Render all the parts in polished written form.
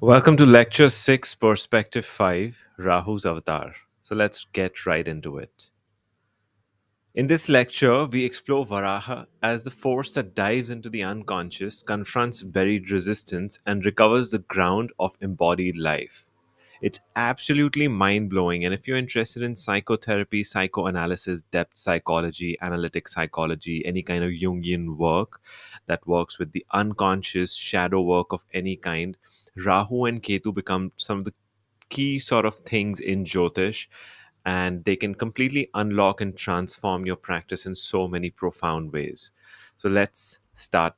Welcome to Lecture 6, Perspective 5, Rahu's Avatar. So let's get right into it. In this lecture, we explore Varāha as the force that dives into the unconscious, confronts buried resistance, and recovers the ground of embodied life. It's absolutely mind blowing. And if you're interested in psychotherapy, psychoanalysis, depth psychology, analytic psychology, any kind of Jungian work that works with the unconscious, shadow work of any kind, Rahu and Ketu become some of the key sort of things in Jyotish, and they can completely unlock and transform your practice in so many profound ways. So let's start.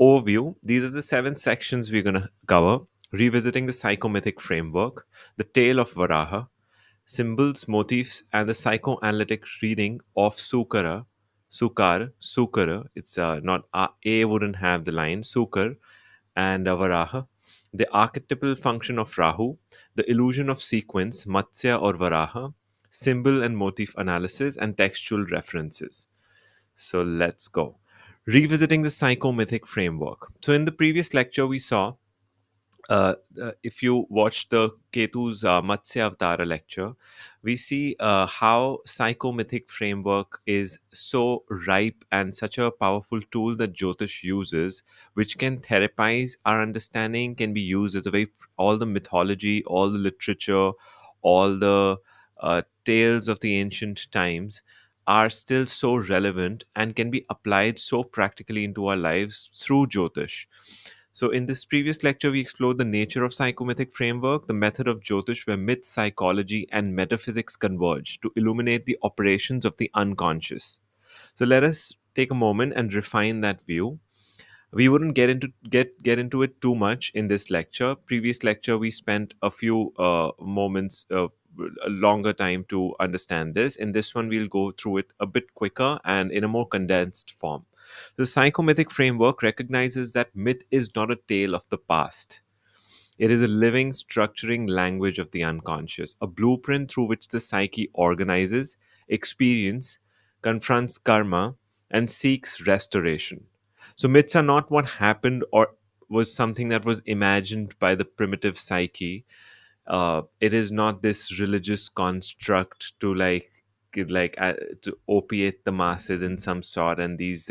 Overview. These are the 7 sections we're going to cover: revisiting the psychomethic framework, the tale of Varaha, symbols, motifs, and the psychoanalytic reading of Sukara. It's not A wouldn't have the line Sukar and Varaha, the archetypal function of Rahu, the illusion of sequence, Matsya or Varaha, symbol and motif analysis, and textual references. So let's go. Revisiting the psychomythic framework. So in the previous lecture, we saw if you watch the Ketu's Matsya Avatāra lecture, we see how psychomythic framework is so ripe and such a powerful tool that Jyotish uses, which can therapize our understanding, can be used as a way, all the mythology, all the literature, all the tales of the ancient times are still so relevant and can be applied so practically into our lives through Jyotish. So, in this previous lecture, we explored the nature of psychomethic framework, the method of Jyotish, where myth, psychology, and metaphysics converge to illuminate the operations of the unconscious. So, let us take a moment and refine that view. We wouldn't get into it too much in this lecture. Previous lecture, we spent a few moments a longer time to understand this. In this one, we'll go through it a bit quicker and in a more condensed form. The psychomythic framework recognizes that myth is not a tale of the past. It is a living, structuring language of the unconscious, a blueprint through which the psyche organizes, experience, confronts karma, and seeks restoration. So, myths are not what happened or was something that was imagined by the primitive psyche. It is not this religious construct to to opiate the masses in some sort, and these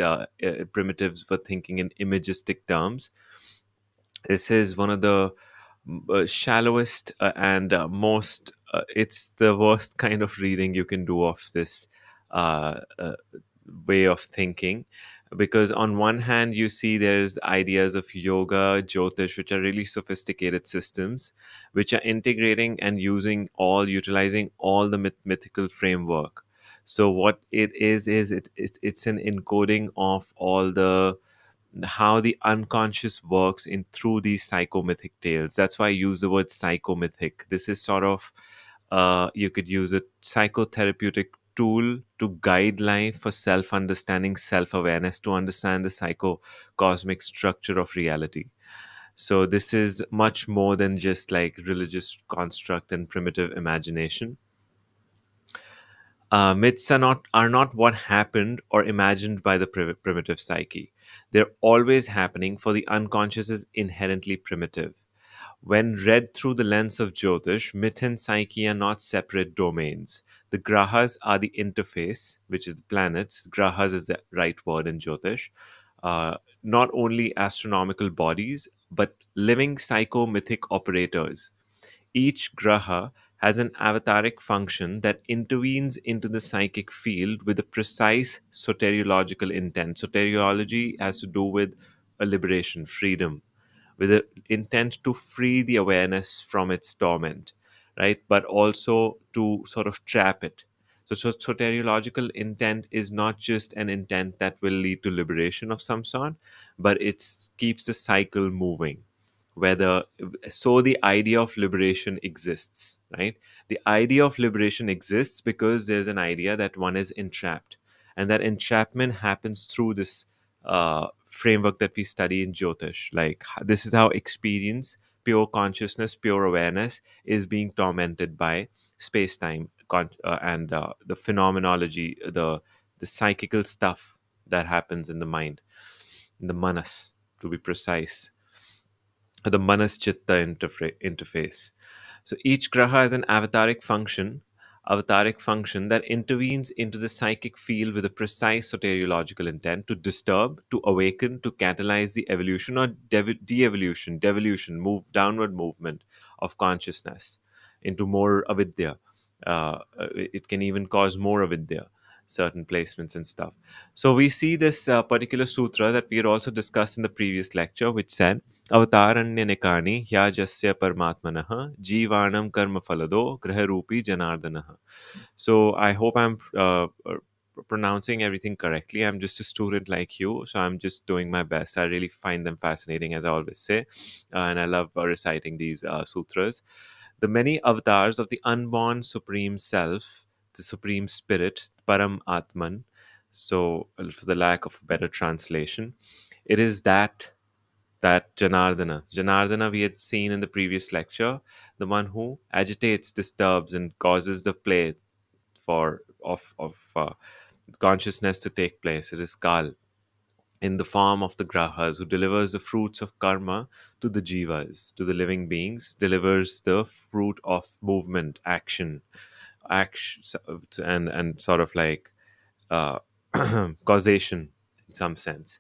primitives were thinking in imagistic terms. This is one of the shallowest and most it's the worst kind of reading you can do of this uh, uh, way of thinking, because on one hand you see there's ideas of yoga, jyotish, which are really sophisticated systems which are integrating and utilizing all the mythical framework. So what it is it's an encoding of all the how the unconscious works in through these psychomythic tales. That's why I use the word psychomythic. This is sort of you could use a psychotherapeutic tool to guide life for self-understanding, self-awareness, to understand the psycho-cosmic structure of reality. So this is much more than just like religious construct and primitive imagination. Myths are not what happened or imagined by the primitive psyche. They're always happening, for the unconscious is inherently primitive. When read through the lens of Jyotish, myth and psyche are not separate domains. The grahas are the interface, which is the planets. Grahas is the right word in Jyotish. Not only astronomical bodies, but living psychomythic operators. Each graha has an avataric function that intervenes into the psychic field with a precise soteriological intent. Soteriology has to do with a liberation, freedom, with the intent to free the awareness from its torment, right? But also to sort of trap it. So soteriological intent is not just an intent that will lead to liberation of some sort, but it keeps the cycle moving. Whether so, the idea of liberation exists, right? The idea of liberation exists because there's an idea that one is entrapped, and that entrapment happens through this framework that we study in Jyotish. Like this is how experience, pure consciousness, pure awareness is being tormented by space-time and the phenomenology, the psychical stuff that happens in the mind, in the manas, to be precise. the Manas Chitta interface. So each graha has an avataric function that intervenes into the psychic field with a precise soteriological intent to disturb, to awaken, to catalyze the evolution or de-evolution, devolution, downward movement of consciousness into more avidya. It can even cause more avidya, certain placements and stuff. So we see this particular sutra that we had also discussed in the previous lecture, which said अवतारण्यनिकानि ह्याजस्य परमात्मनः जीवाणं कर्मफलदो ग्रहरूपी जनार्दनः. So I hope I'm pronouncing everything correctly. I'm just a student like you, so I'm just doing my best. I really find them fascinating, as I always say, and I love reciting these sutras. The many avatars of the unborn Supreme Self, the Supreme Spirit, Param Atman. So, for the lack of a better translation, it is that Janardana we had seen in the previous lecture, the one who agitates, disturbs, and causes the play for of consciousness to take place. It is Kal in the form of the grahas who delivers the fruits of karma to the jivas, to the living beings, delivers the fruit of movement, action, and sort of like uh, causation in some sense.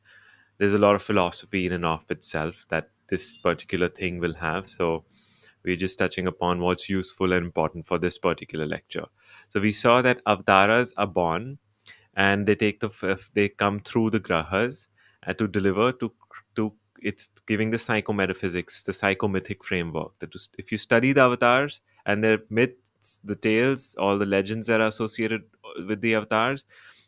There's a lot of philosophy in and of itself that this particular thing will have. So we're just touching upon what's useful and important for this particular lecture. So we saw that avataras are born and they take they come through the grahas and to deliver to it's giving the psychometaphysics, the psychomythic framework. That if you study the avatars and their myths, the tales, all the legends that are associated with the avatars,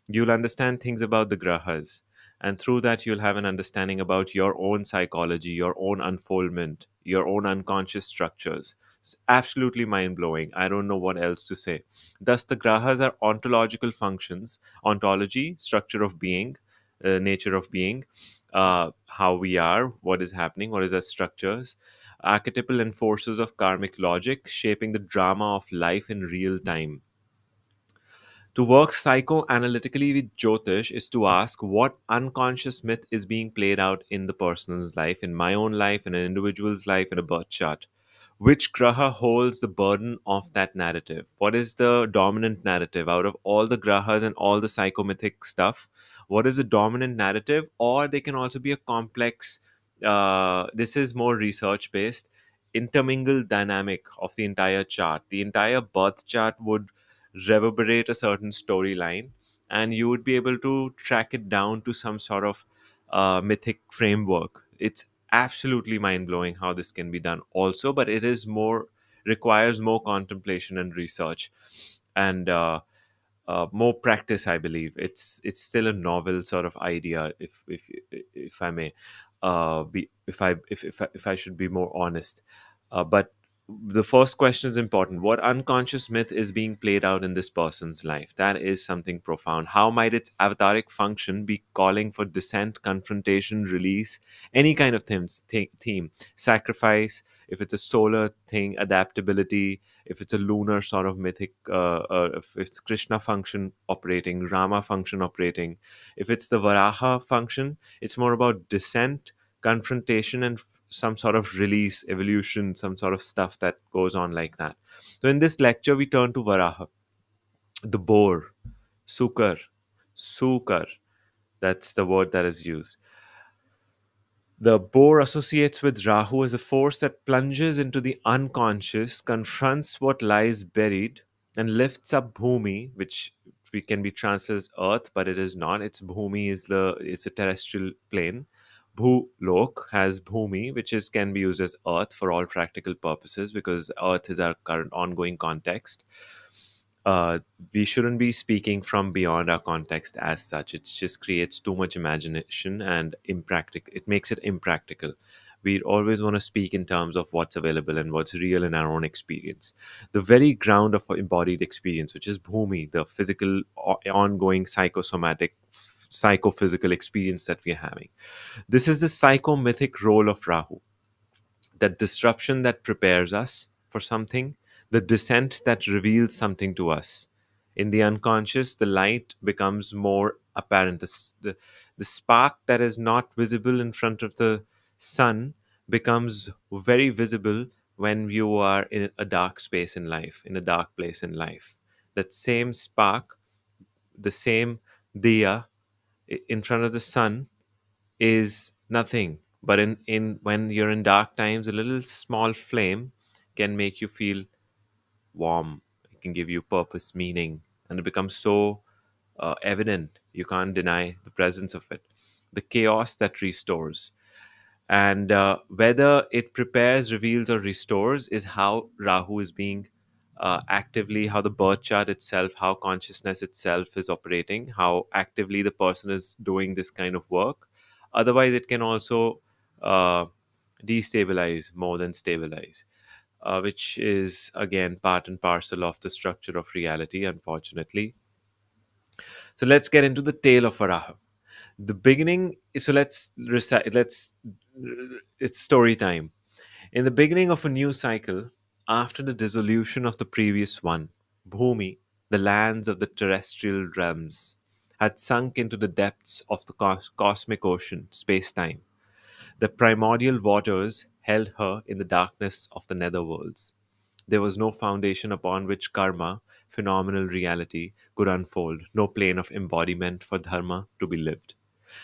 you'll understand things about the grahas, and through that you'll have an understanding about your own psychology, your own unfoldment, your own unconscious structures. It's absolutely mind-blowing. I don't know what else to say. Thus the grahas are ontological functions. Ontology, structure of being, nature of being, how we are, what is happening, what is our structures, archetypal and forces of karmic logic shaping the drama of life in real time. To work psychoanalytically with Jyotish is to ask what unconscious myth is being played out in the person's life, in my own life, in an individual's life, in a birth chart. Which graha holds the burden of that narrative? What is the dominant narrative out of all the grahas and all the psychomythic stuff? What is the dominant narrative? Or they can also be a complex, this is more research based, intermingled dynamic of the entire chart. The entire birth chart would reverberate a certain storyline, and you would be able to track it down to some sort of mythic framework. It's absolutely mind blowing how this can be done, also, but it is more requires more contemplation and research and more practice. I believe it's still a novel sort of idea, if I may be if I should be more honest. But the first question is important. What unconscious myth is being played out in this person's life? That is something profound. How might its avataric function be calling for dissent, confrontation, release, any kind of theme, sacrifice? If it's a solar thing, adaptability. If it's a lunar sort of mythic, if it's Krishna function operating, Rama function operating. If it's the Varaha function, it's more about dissent, confrontation, and some sort of release, evolution, some sort of stuff that goes on like that. So in this lecture, we turn to Varaha, the boar, sukar. That's the word that is used. The boar associates with Rahu as a force that plunges into the unconscious, confronts what lies buried, and lifts up Bhumi, which we can be translated as earth, but it is not. It's Bhumi it's a terrestrial plane. Bhulok has Bhumi, which is can be used as earth for all practical purposes because earth is our current ongoing context. uh, we shouldn't be speaking from beyond our context as such. It just creates too much imagination and impractical. It makes it impractical. We always want to speak in terms of what's available and what's real in our own experience. The very ground of embodied experience, which is Bhumi, the physical, ongoing psychosomatic, psychophysical experience that we're having. This is the psychomythic role of Rahu, that disruption that prepares us for something, the descent that reveals something to us. In the unconscious, the light becomes more apparent. The spark that is not visible in front of the sun becomes very visible when you are in a dark space in life, in a dark place in life. That same spark, the same diya in front of the sun is nothing. But in when you're in dark times, a little small flame can make you feel warm. It can give you purpose, meaning, and it becomes so evident. You can't deny the presence of it. The chaos that restores. And whether it prepares, reveals, or restores is how Rahu is being actively, how the birth chart itself, how consciousness itself is operating, how actively the person is doing this kind of work. Otherwise, it can also uh, destabilize more than stabilize, which is again part and parcel of the structure of reality, unfortunately. So let's get into the tale of Varaha. The beginning. So let's recite. Let's. It's story time. In the beginning of a new cycle, after the dissolution of the previous one, Bhumi, the lands of the terrestrial realms, had sunk into the depths of the cosmic ocean, space time. The primordial waters held her in the darkness of the netherworlds. There was no foundation upon which karma, phenomenal reality, could unfold, no plane of embodiment for dharma to be lived.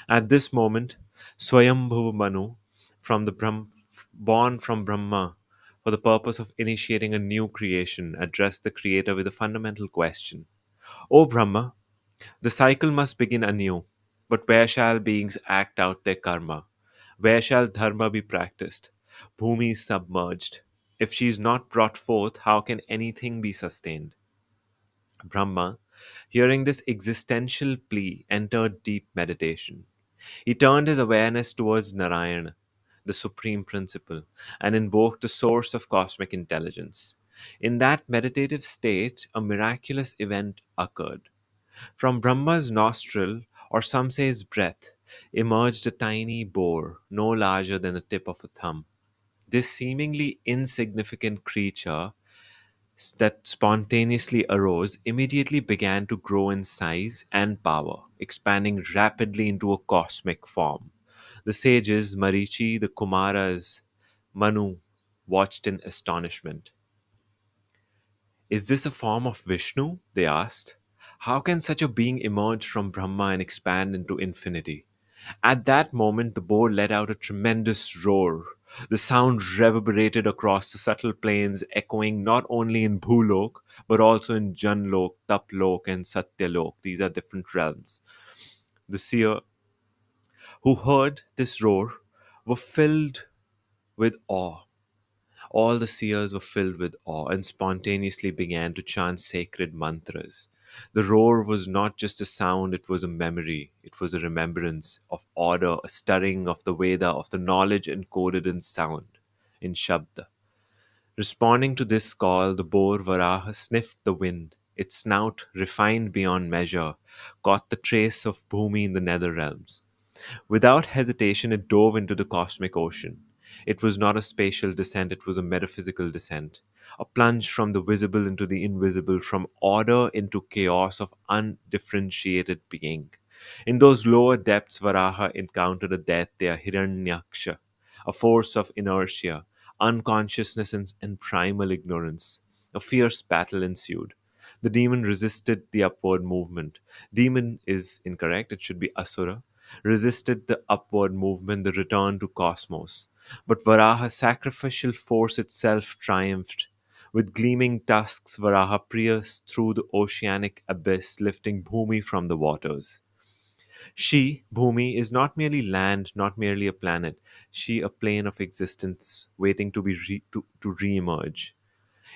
At this moment, Swayambhuva Manu, from the born from Brahma, for the purpose of initiating a new creation, addressed the Creator with a fundamental question: O Brahma, the cycle must begin anew, but where shall beings act out their karma? Where shall dharma be practiced? Bhumi is submerged. If she is not brought forth, how can anything be sustained? Brahma, hearing this existential plea, entered deep meditation. He turned his awareness towards Narayana, the supreme principle, and invoked the source of cosmic intelligence. In that meditative state, a miraculous event occurred. From Brahma's nostril, or some say his breath, emerged a tiny boar, no larger than the tip of a thumb. This seemingly insignificant creature that spontaneously arose immediately began to grow in size and power, expanding rapidly into a cosmic form. The sages, Marichi, the Kumaras, Manu, watched in astonishment. Is this a form of Vishnu? They asked. How can such a being emerge from Brahma and expand into infinity? At that moment, the boar let out a tremendous roar. The sound reverberated across the subtle plains, echoing not only in Bhulok, but also in Janlok, Taplok, and Satyalok. These are different realms. The seer who heard this roar were filled with awe. All the seers were filled with awe and spontaneously began to chant sacred mantras. The roar was not just a sound, it was a memory. It was a remembrance of order, a stirring of the Veda, of the knowledge encoded in sound, in Shabda. Responding to this call, the boar Varaha sniffed the wind. Its snout, refined beyond measure, caught the trace of Bhumi in the nether realms. Without hesitation, it dove into the cosmic ocean. It was not a spatial descent, it was a metaphysical descent. A plunge from the visible into the invisible, from order into chaos of undifferentiated being. In those lower depths, Varaha encountered a Daitya, Hiranyaksha, a force of inertia, unconsciousness, and primal ignorance. A fierce battle ensued. The demon resisted the upward movement. Demon is incorrect, it should be Asura, resisted the upward movement, the return to cosmos. But Varaha's sacrificial force itself triumphed. With gleaming tusks, Varaha pierced through the oceanic abyss, lifting Bhumi from the waters. She, Bhumi, is not merely land, not merely a planet. She, a plane of existence waiting to be to re-emerge.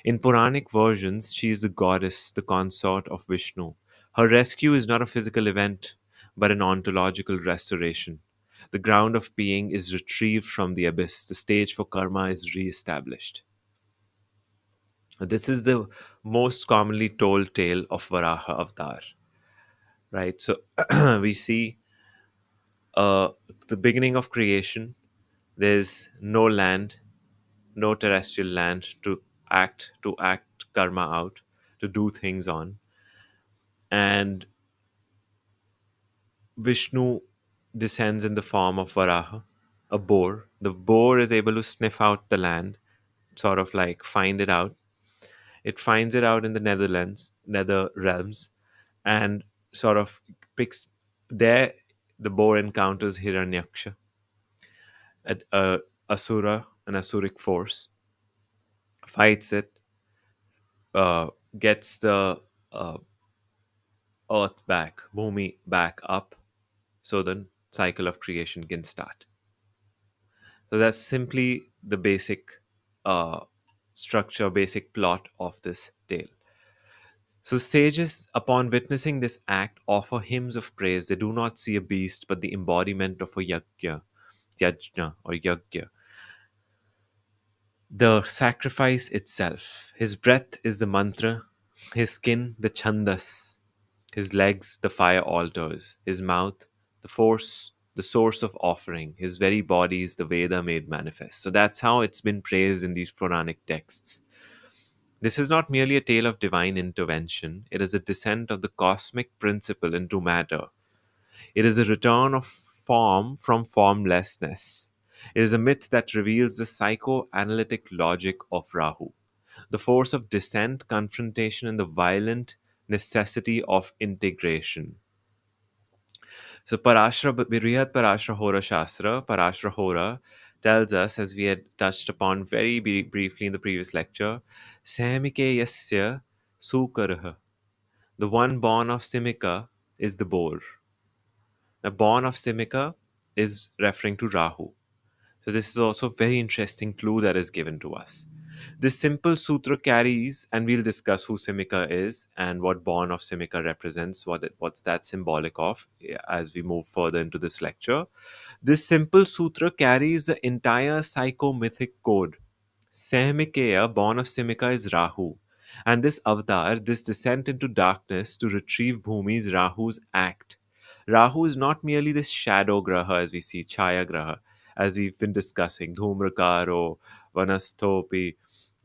In Puranic versions, she is the goddess, the consort of Vishnu. Her rescue is not a physical event, but an ontological restoration. The ground of being is retrieved from the abyss. The stage for karma is re-established. This is the most commonly told tale of Varaha Avatar, right? So we see uh, the beginning of creation. There's no land, no terrestrial land to act karma out, to do things on. And Vishnu descends in the form of Varaha, a boar. The boar is able to sniff out the land, sort of like find it out. It finds it out in the nether realms, and sort of picks there. The boar encounters Hiranyaksha, a asura, an asuric force, fights it, uh, gets the uh, earth back, Bhumi back up, so the cycle of creation can start. So that's simply the basic uh, structure, basic plot of this tale. So sages, upon witnessing this act, offer hymns of praise. They do not see a beast, but the embodiment of a yajna or yajna, the sacrifice itself. His breath is the mantra, his skin the chandas, his legs the fire altars, his mouth the force, the source of offering, his very body is the Veda made manifest. So that's how it's been praised in these Puranic texts. This is not merely a tale of divine intervention, it is a descent of the cosmic principle into matter. It is a return of form from formlessness. It is a myth that reveals the psychoanalytic logic of Rahu, the force of dissent, confrontation, and the violent necessity of integration. So, Brihad Parashra Hora Shastra, Parashra Hora, tells us, as we had touched upon very briefly in the previous lecture, Samike Yasya Sukarah. The one born of Simika is the boar. The born of Simika is referring to Rahu. So this is also a very interesting clue that is given to us. This simple sutra carries, and we'll discuss who Simika is and what born of Simika represents, what's that symbolic of as we move further into this lecture. This simple sutra carries the entire psychomythic code. Sehmikeya, born of Simika, is Rahu. And this avatar, this descent into darkness to retrieve Bhumi's Rahu's act. Rahu is not merely this shadow graha as we see, Chaya graha, as we've been discussing, Dhumrakaro, Vanastopi,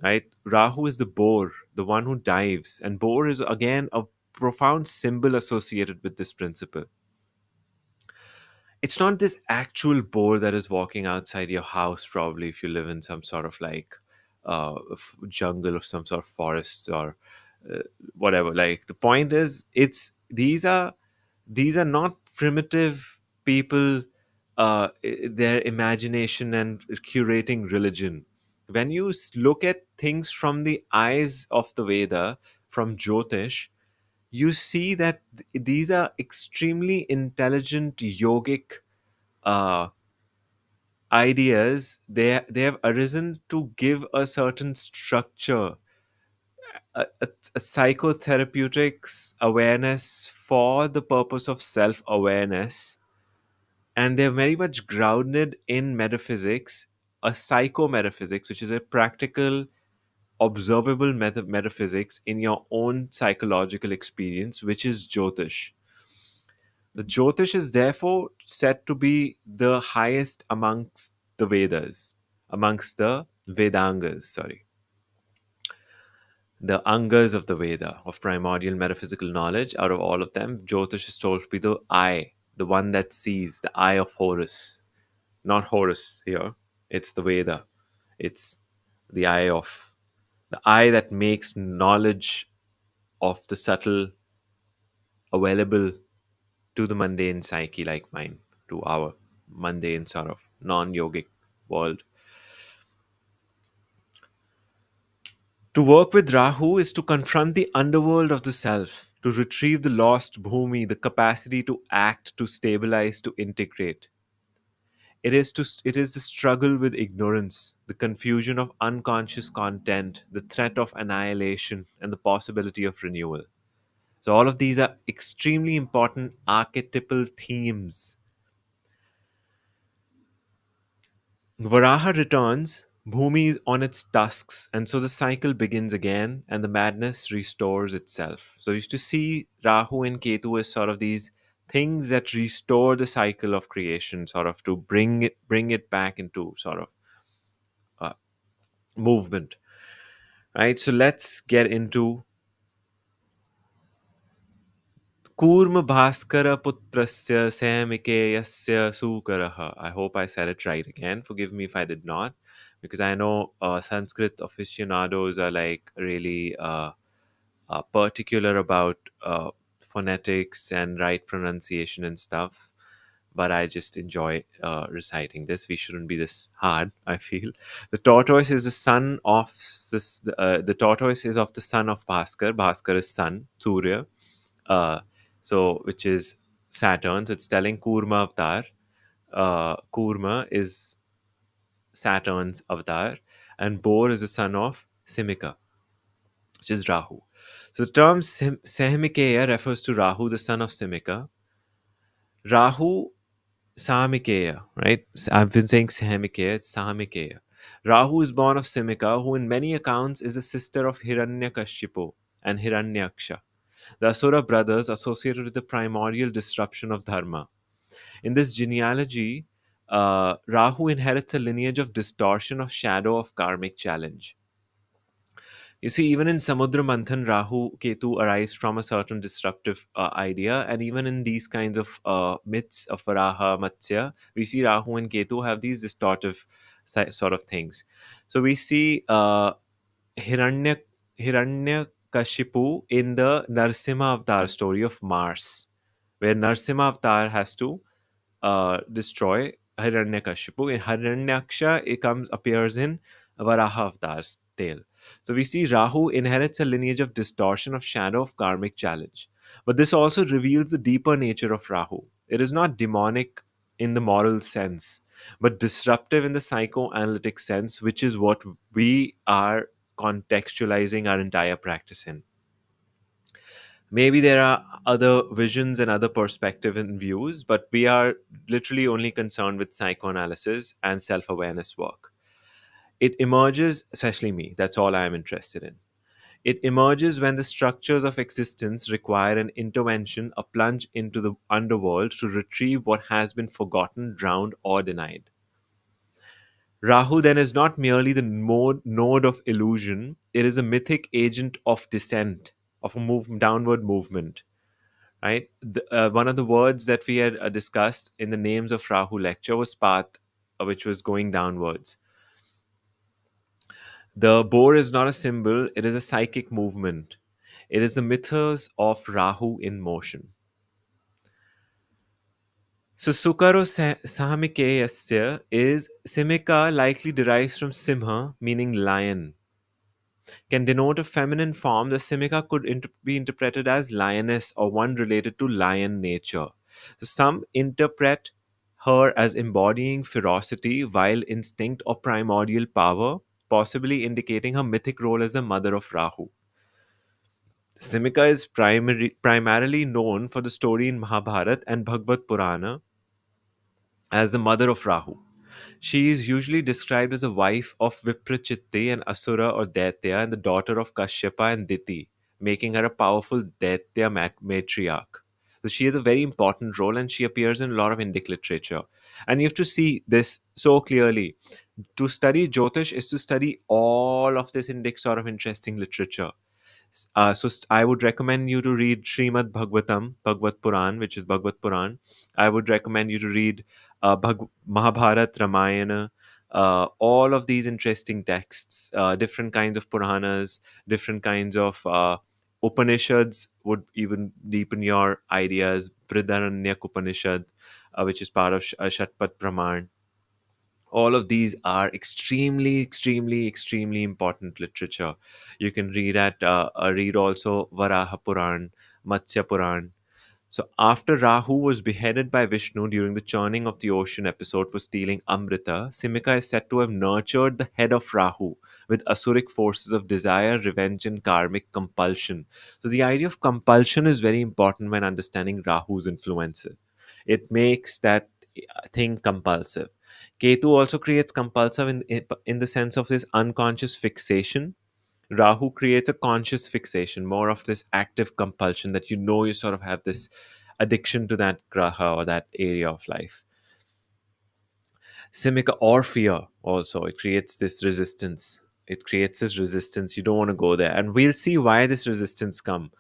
right? Rahu is the boar, the one who dives. And boar is again a profound symbol associated with this principle. It's not this actual boar that is walking outside your house, probably, if you live in some sort of like jungle of some sort of forests or uh, whatever. Like the point is, it's these are not primitive people, their imagination and curating religion. When you look at things from the eyes of the Veda, from Jyotish, you see that these are extremely intelligent yogic uh, ideas. They have arisen to give a certain structure, a psychotherapeutics awareness for the purpose of self awareness, and they're very much grounded in metaphysics, a psychometaphysics, which is a practical observable metaphysics in your own psychological experience, which is Jyotish. The Jyotish is therefore said to be the highest amongst the Vedas, amongst the Vedangas, sorry. The Angas of the Veda, of primordial metaphysical knowledge, out of all of them, Jyotish is told to be the eye, the one that sees, the eye of Horus. Not Horus here, it's the Veda. It's the eye that makes knowledge of the subtle available to the mundane psyche like mine, to our mundane sort of non yogic world. To work with Rahu is to confront the underworld of the self, to retrieve the lost Bhumi, the capacity to act, to stabilize, to integrate. It is the struggle with ignorance, the confusion of unconscious content, the threat of annihilation, and the possibility of renewal. So all of these are extremely important archetypal themes. Varaha returns, Bhumi is on its tusks, and so the cycle begins again, and the madness restores itself. So you used to see Rahu and Ketu as sort of these things that restore the cycle of creation, sort of to bring it back into sort of uh, movement, right? So let's get into Kurma Bhaskara Putrasya Samikeyasya Sukaraha. I hope I said it right again. Forgive me if I did not, because I know Sanskrit aficionados are like really particular about phonetics and right pronunciation and stuff. But I just enjoy reciting this. We shouldn't be this hard, I feel. The tortoise is the son of this. The tortoise is of the son of Bhaskar. Bhaskar is sun, Surya. Uh, so which is Saturn. So it's telling Kurma avatar. Kurma is Saturn's avatar, and Boar is the son of Simika, which is Rahu. So the term Sehmikeya refers to Rahu, the son of Simika. Rahu Samikeya, right? I've been saying Sehmikeya, it's Samikeya. Rahu is born of Simika, who in many accounts is a sister of Hiranyakashipu and Hiranyaksha, the Asura brothers associated with the primordial disruption of Dharma. In this genealogy, Rahu inherits a lineage of distortion of shadow of karmic challenge. You see, even in Samudra Manthan, Rahu-Ketu arise from a certain disruptive idea, and even in these kinds of myths of Varāha, Matsya, we see Rahu and Ketu have these distortive sort of things. So we see Hiranya Hiranyakashipu in the Narsimha Avatar story of Mars, where Narsimha Avatar has to destroy Hiranyakashipu. In Hiranyaksha, it appears in Varaha Avatar's tale. So we see Rahu inherits a lineage of distortion of shadow of karmic challenge. But this also reveals the deeper nature of Rahu. It is not demonic in the moral sense, but disruptive in the psychoanalytic sense, which is what we are contextualizing our entire practice in. Maybe there are other visions and other perspectives and views, but we are literally only concerned with psychoanalysis and self-awareness work. It emerges, especially me, that's all I am interested in. It emerges when the structures of existence require an intervention, a plunge into the underworld to retrieve what has been forgotten, drowned, or denied. Rahu then is not merely the node of illusion, it is a mythic agent of descent, of a downward movement. Right? One of the words that we had discussed in the names of Rahu lecture was path, which was going downwards. The boar is not a symbol, it is a psychic movement. It is the mythos of Rahu in motion. So Sukaro Sahamikeyasya is Simika likely derives from Simha, meaning lion. Can denote a feminine form, the Simika could be interpreted as lioness or one related to lion nature. So some interpret her as embodying ferocity, wild instinct, or primordial power, possibly indicating her mythic role as the mother of Rahu. Simika is primarily known for the story in Mahabharata and Bhagavad Purana as the mother of Rahu. She is usually described as a wife of Viprachitti, an Asura or Daitya, and the daughter of Kashyapa and Diti, making her a powerful Daitya matriarch. So she has a very important role and she appears in a lot of Indic literature. And you have to see this so clearly. To study Jyotish is to study all of this Indic sort of interesting literature. I would recommend you to read Srimad Bhagavatam, Bhagavad Puran, which is Bhagavad Puran. I would recommend you to read Mahabharat, Ramayana, all of these interesting texts, different kinds of Puranas, different kinds of Upanishads would even deepen your ideas. Brihadaranyaka Upanishad, which is part of Shatpat Praman. All of these are extremely important literature. You can read also Varaha Puran, Matsya Puran. So after Rahu was beheaded by Vishnu during the churning of the ocean episode for stealing Amrita, Simika is said to have nurtured the head of Rahu with asuric forces of desire, revenge, and karmic compulsion. So the idea of compulsion is very important when understanding Rahu's influences. It makes that thing compulsive. Ketu also creates compulsive in the sense of this unconscious fixation. Rahu creates a conscious fixation, more of this active compulsion that you sort of have this addiction to that graha or that area of life. Simika or fear also, it creates this resistance. It creates this resistance. You don't want to go there. And we'll see why this resistance come.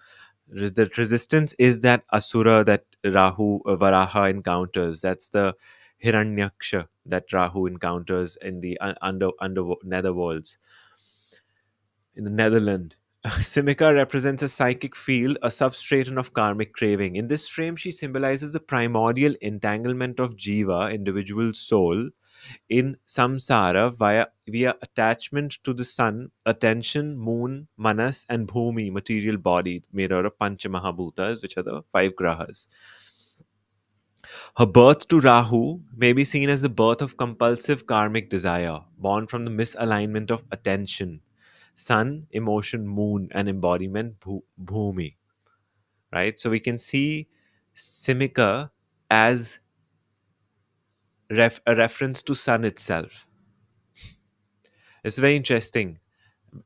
The resistance is that asura that Varaha encounters. That's the Hiranyaksha that Rahu encounters in the under netherworlds, in the Netherland. Simika represents a psychic field, a substratum of karmic craving. In this frame, she symbolizes the primordial entanglement of jiva, individual soul, in samsara via attachment to the sun, attention, moon, manas, and bhumi, material body, made out of panchamahabhutas, which are the five grahas. Her birth to Rahu may be seen as the birth of compulsive karmic desire, born from the misalignment of attention, sun, emotion, moon, and embodiment, bhumi. Right? So we can see Simika as a reference to sun itself. It's very interesting.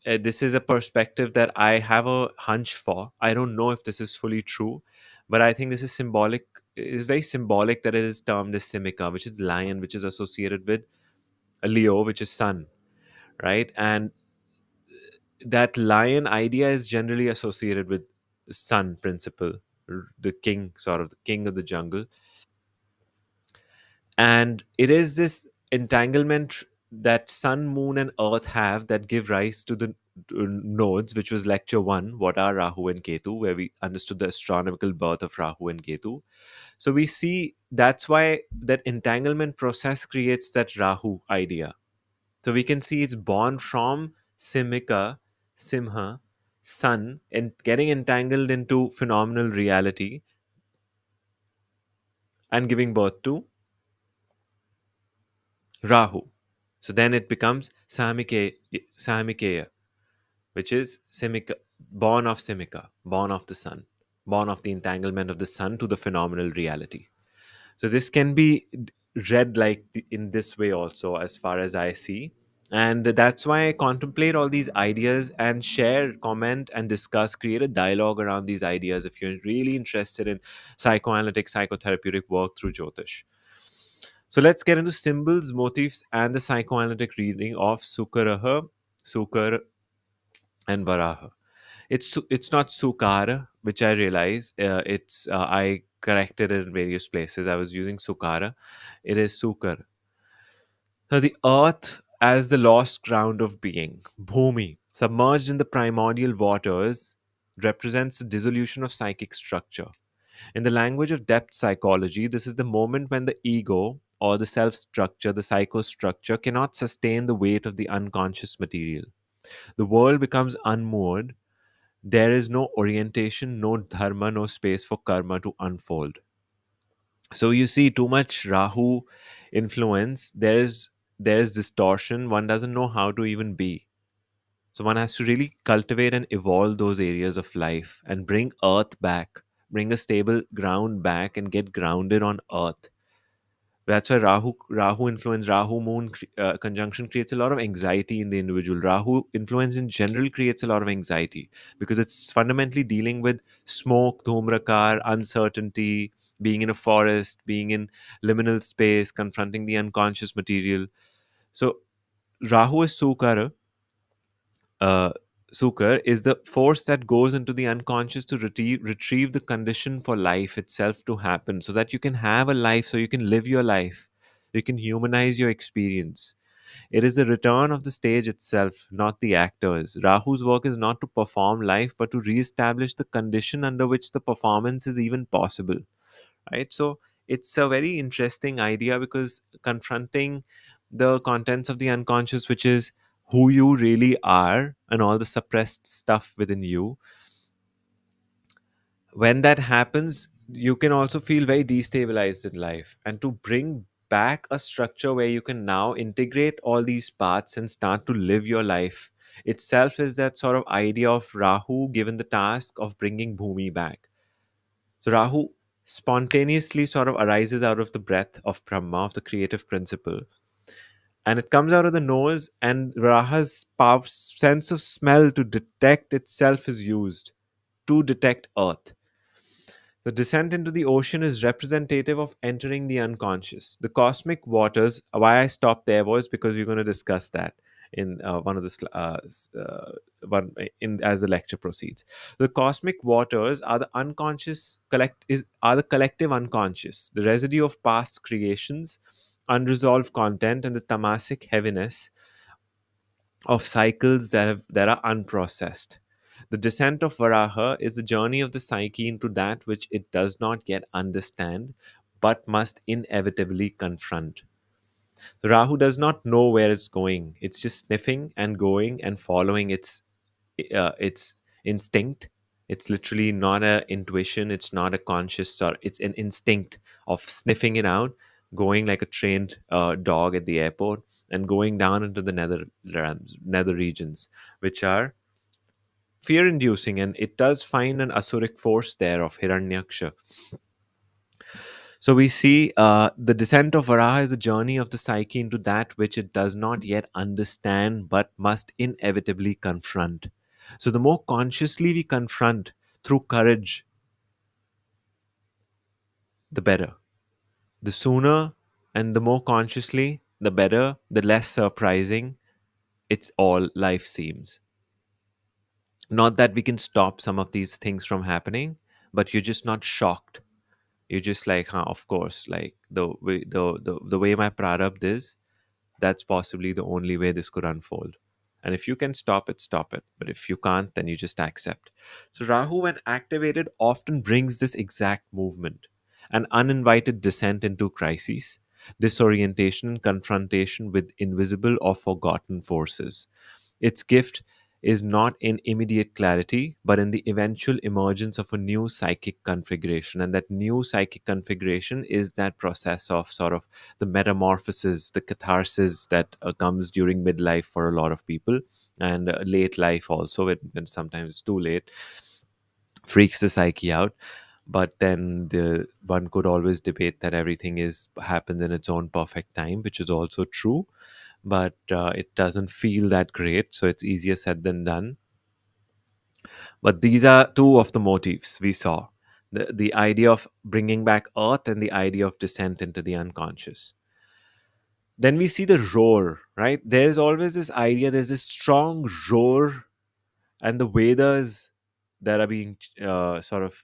This is a perspective that I have a hunch for. I don't know if this is fully true, but I think this is symbolic. It's very symbolic that it is termed as Simika, which is lion, which is associated with a Leo, which is sun, right? And that lion idea is generally associated with sun principle, the king, sort of the king of the jungle. And it is this entanglement that sun, moon, and earth have that give rise to the nodes, which was lecture one, what are Rahu and Ketu, where we understood the astronomical birth of Rahu and Ketu. So we see that's why that entanglement process creates that Rahu idea. So we can see it's born from Simika, Simha, sun, and getting entangled into phenomenal reality and giving birth to Rahu. So then it becomes Samikeya, which is Simika, born of Simika, born of the sun, born of the entanglement of the sun to the phenomenal reality. So this can be read like in this way also, as far as I see. And that's why I contemplate all these ideas and share, comment, and discuss, create a dialogue around these ideas if you're really interested in psychoanalytic, psychotherapeutic work through Jyotish. So let's get into symbols, motifs, and the psychoanalytic reading of Sukaraha, Sukar, and Varāha. It's not Sukara, which I realize. It's I corrected it in various places. I was using Sukara. It is Sukar. So the earth as the lost ground of being, Bhumi, submerged in the primordial waters, represents the dissolution of psychic structure. In the language of depth psychology, this is the moment when the ego or the self structure, the psychostructure, cannot sustain the weight of the unconscious material. The world becomes unmoored. There is no orientation, no dharma, no space for karma to unfold. So you see too much Rahu influence. There is distortion. One doesn't know how to even be. So one has to really cultivate and evolve those areas of life and bring earth back, bring a stable ground back, and get grounded on earth. That's why Rahu influence, Rahu Moon conjunction creates a lot of anxiety in the individual. Rahu influence in general creates a lot of anxiety because it's fundamentally dealing with smoke, dhumrakar, uncertainty, being in a forest, being in liminal space, confronting the unconscious material. So Rahu is Sukara, uh, Sukar is the force that goes into the unconscious to retrieve the condition for life itself to happen so that you can have a life, so you can live your life, you can humanize your experience. It is the return of the stage itself, not the actors. Rahu's work is not to perform life, but to re-establish the condition under which the performance is even possible. Right? So it's a very interesting idea because confronting the contents of the unconscious, which is who you really are and all the suppressed stuff within you, when that happens, you can also feel very destabilized in life. And to bring back a structure where you can now integrate all these parts and start to live your life itself is that sort of idea of Rahu given the task of bringing Bhumi back. So Rahu spontaneously sort of arises out of the breath of Brahma, of the creative principle. And it comes out of the nose, and Raha's sense of smell to detect itself is used to detect earth. The descent into the ocean is representative of entering the unconscious. The cosmic waters, why I stopped there was because we're going to discuss that. in one of the one in as the lecture proceeds. The cosmic waters are the unconscious are the collective unconscious, the residue of past creations, unresolved content, and the tamasic heaviness of cycles that are unprocessed. The descent of Varaha is the journey of the psyche into that which it does not yet understand, but must inevitably confront. So Rahu does not know where it's going. It's just sniffing and going and following its instinct. It's literally not a intuition. It's not a conscious or it's an instinct of sniffing it out, going like a trained dog at the airport, and going down into the nether regions, which are fear-inducing, and it does find an asuric force there of Hiranyaksha. So we see the descent of Varaha is a journey of the psyche into that which it does not yet understand but must inevitably confront. So the more consciously we confront through courage, the better. The sooner and the more consciously, the better, the less surprising it's all life seems. Not that we can stop some of these things from happening, but you're just not shocked. You're just like, huh, of course, like the way my prarabdha is, that's possibly the only way this could unfold. And if you can stop it, stop it. But if you can't, then you just accept. So Rahu, when activated, often brings this exact movement, an uninvited descent into crises, disorientation, and confrontation with invisible or forgotten forces. Its gift is not in immediate clarity, but in the eventual emergence of a new psychic configuration. And that new psychic configuration is that process of sort of the metamorphosis, the catharsis that comes during midlife for a lot of people, and late life also, when sometimes it's too late, freaks the psyche out. But then the one could always debate that everything is happens in its own perfect time, which is also true, but it doesn't feel that great, so it's easier said than done. But these are two of the motifs we saw: the idea of bringing back earth and the idea of descent into the unconscious. Then we see the roar, right? There's always this idea, there's this strong roar, and the Vedas that are being sort of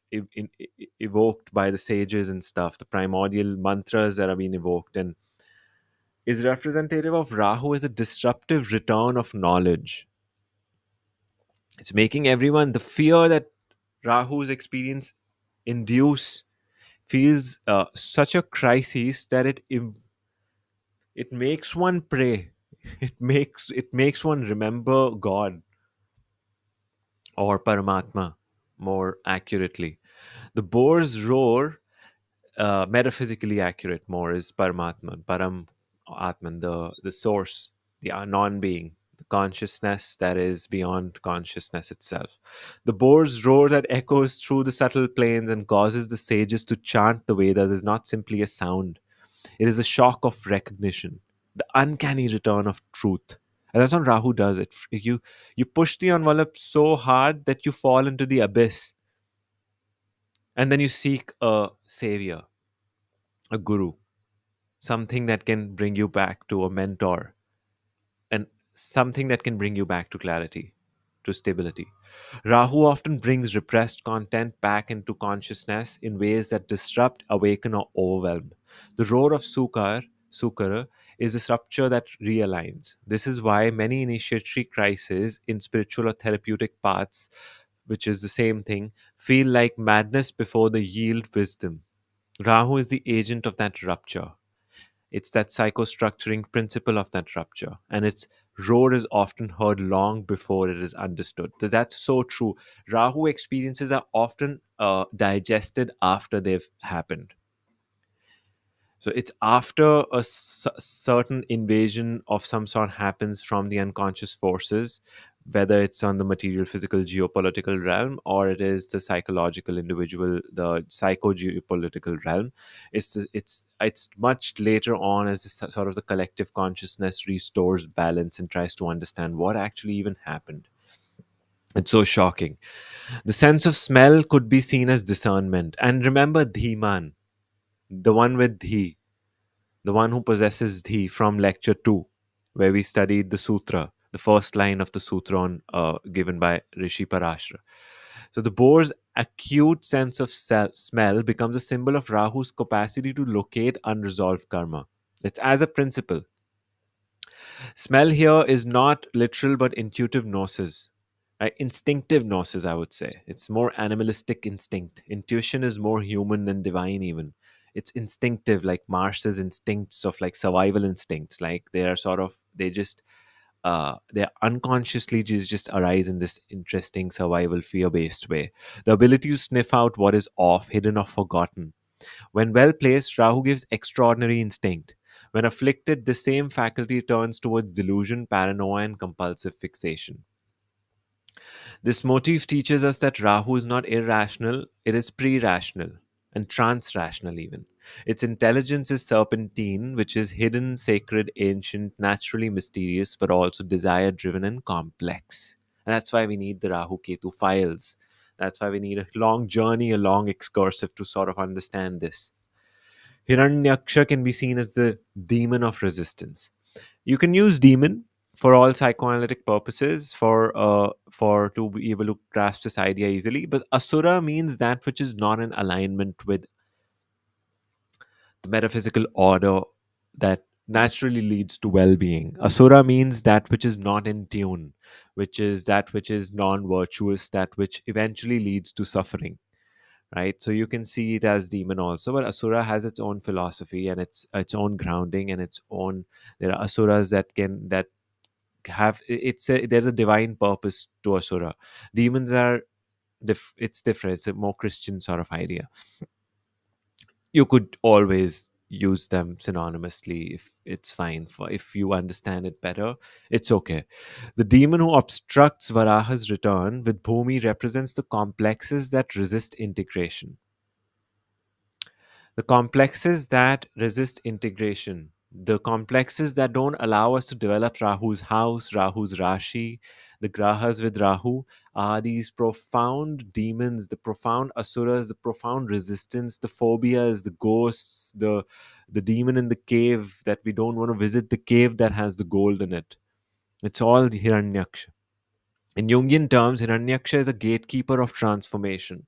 evoked by the sages and stuff, the primordial mantras that are being evoked, and is representative of Rahu as a disruptive return of knowledge. It's making everyone, the fear that Rahu's experience induce feels such a crisis that it makes one pray. It makes one remember God or Paramatma more accurately. The Boars Roar, metaphysically accurate more, is Paramatman, Param Atman, the source, the non-being, the consciousness that is beyond consciousness itself. The Boar's roar that echoes through the subtle planes and causes the sages to chant the Vedas is not simply a sound. It is a shock of recognition, the uncanny return of truth. And that's what Rahu does. You push the envelope so hard that you fall into the abyss, and then you seek a savior, a guru, something that can bring you back to a mentor, and something that can bring you back to clarity, to stability. Rahu often brings repressed content back into consciousness in ways that disrupt, awaken, or overwhelm. The roar of Sukara, is a rupture that realigns. This is why many initiatory crises in spiritual or therapeutic paths, which is the same thing, feel like madness before the yield wisdom. Rahu is the agent of that rupture. It's that psychostructuring principle of that rupture. And its roar is often heard long before it is understood. That's so true. Rahu experiences are often digested after they've happened. So it's after a certain invasion of some sort happens from the unconscious forces, whether it's on the material, physical, geopolitical realm, or it is the psychological, individual, the psycho-geopolitical realm. It's much later on as sort of the collective consciousness restores balance and tries to understand what actually even happened. It's so shocking. The sense of smell could be seen as discernment. And remember Dhiman, the one with Dhi, the one who possesses Dhi from lecture 2, where we studied the sutra, the first line of the sutron given by Rishi Parashara. So the boar's acute sense of smell becomes a symbol of Rahu's capacity to locate unresolved karma. It's as a principle. Smell here is not literal but intuitive gnosis, right? Instinctive gnosis, I would say. It's more animalistic instinct. Intuition is more human and divine, even. It's instinctive, like Marsh's instincts of like survival instincts. Like they are sort of, they unconsciously just arise in this interesting survival fear based way. The ability to sniff out what is off, hidden, or forgotten. When well placed, Rahu gives extraordinary instinct. When afflicted, the same faculty turns towards delusion, paranoia, and compulsive fixation. This motif teaches us that Rahu is not irrational, it is pre rational and trans rational, even. Its intelligence is serpentine, which is hidden, sacred, ancient, naturally mysterious, but also desire driven and complex. And that's why we need the Rahu-Ketu files. That's why we need a long journey, a long excursive to sort of understand this. Hiranyaksha can be seen as the demon of resistance. You can use demon for all psychoanalytic purposes for to be able to grasp this idea easily, but asura means that which is not in alignment with the metaphysical order that naturally leads to well-being. Asura means that which is not in tune, which is that which is non-virtuous, that which eventually leads to suffering, right? So you can see it as demon also, but asura has its own philosophy and its own grounding and its own. There are asuras that have there's a divine purpose to asura. Demons are it's different. It's a more Christian sort of idea. You could always use them synonymously if it's fine. For if you understand it better, it's okay. The demon who obstructs Varaha's return with Bhumi represents the complexes that resist integration. The complexes that resist integration, the complexes that don't allow us to develop Rahu's house, Rahu's Rashi, the Grahas with Rahu, are these profound demons, the profound asuras, the profound resistance, the phobias, the ghosts, the demon in the cave that we don't want to visit, the cave that has the gold in it. It's all Hiranyaksha. In Jungian terms, Hiranyaksha is a gatekeeper of transformation.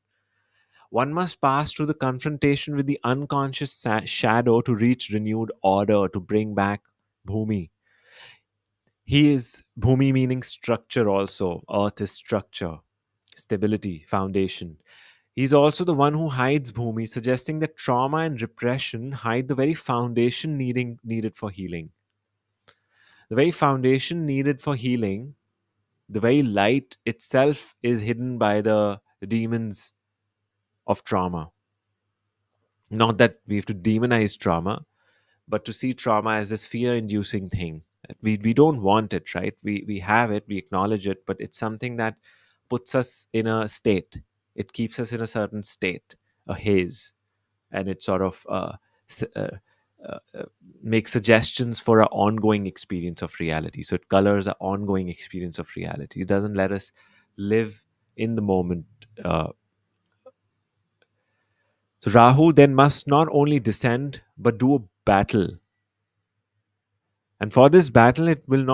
One must pass through the confrontation with the unconscious shadow to reach renewed order, to bring back Bhumi. He is Bhumi meaning structure also. Earth is structure, stability, foundation. He's also the one who hides Bhumi, suggesting that trauma and repression hide the very foundation needed for healing. The very foundation needed for healing, the very light itself is hidden by the demons of trauma. Not that we have to demonize trauma, but to see trauma as this fear inducing thing. We don't want it, right? We have it, we acknowledge it, but it's something that puts us in a state. It keeps us in a certain state, a haze, and it sort of s- uh, uh, makes suggestions for our ongoing experience of reality. So it colors our ongoing experience of reality. It doesn't let us live in the moment. So Rahu then must not only descend but do a battle. And for this battle, it will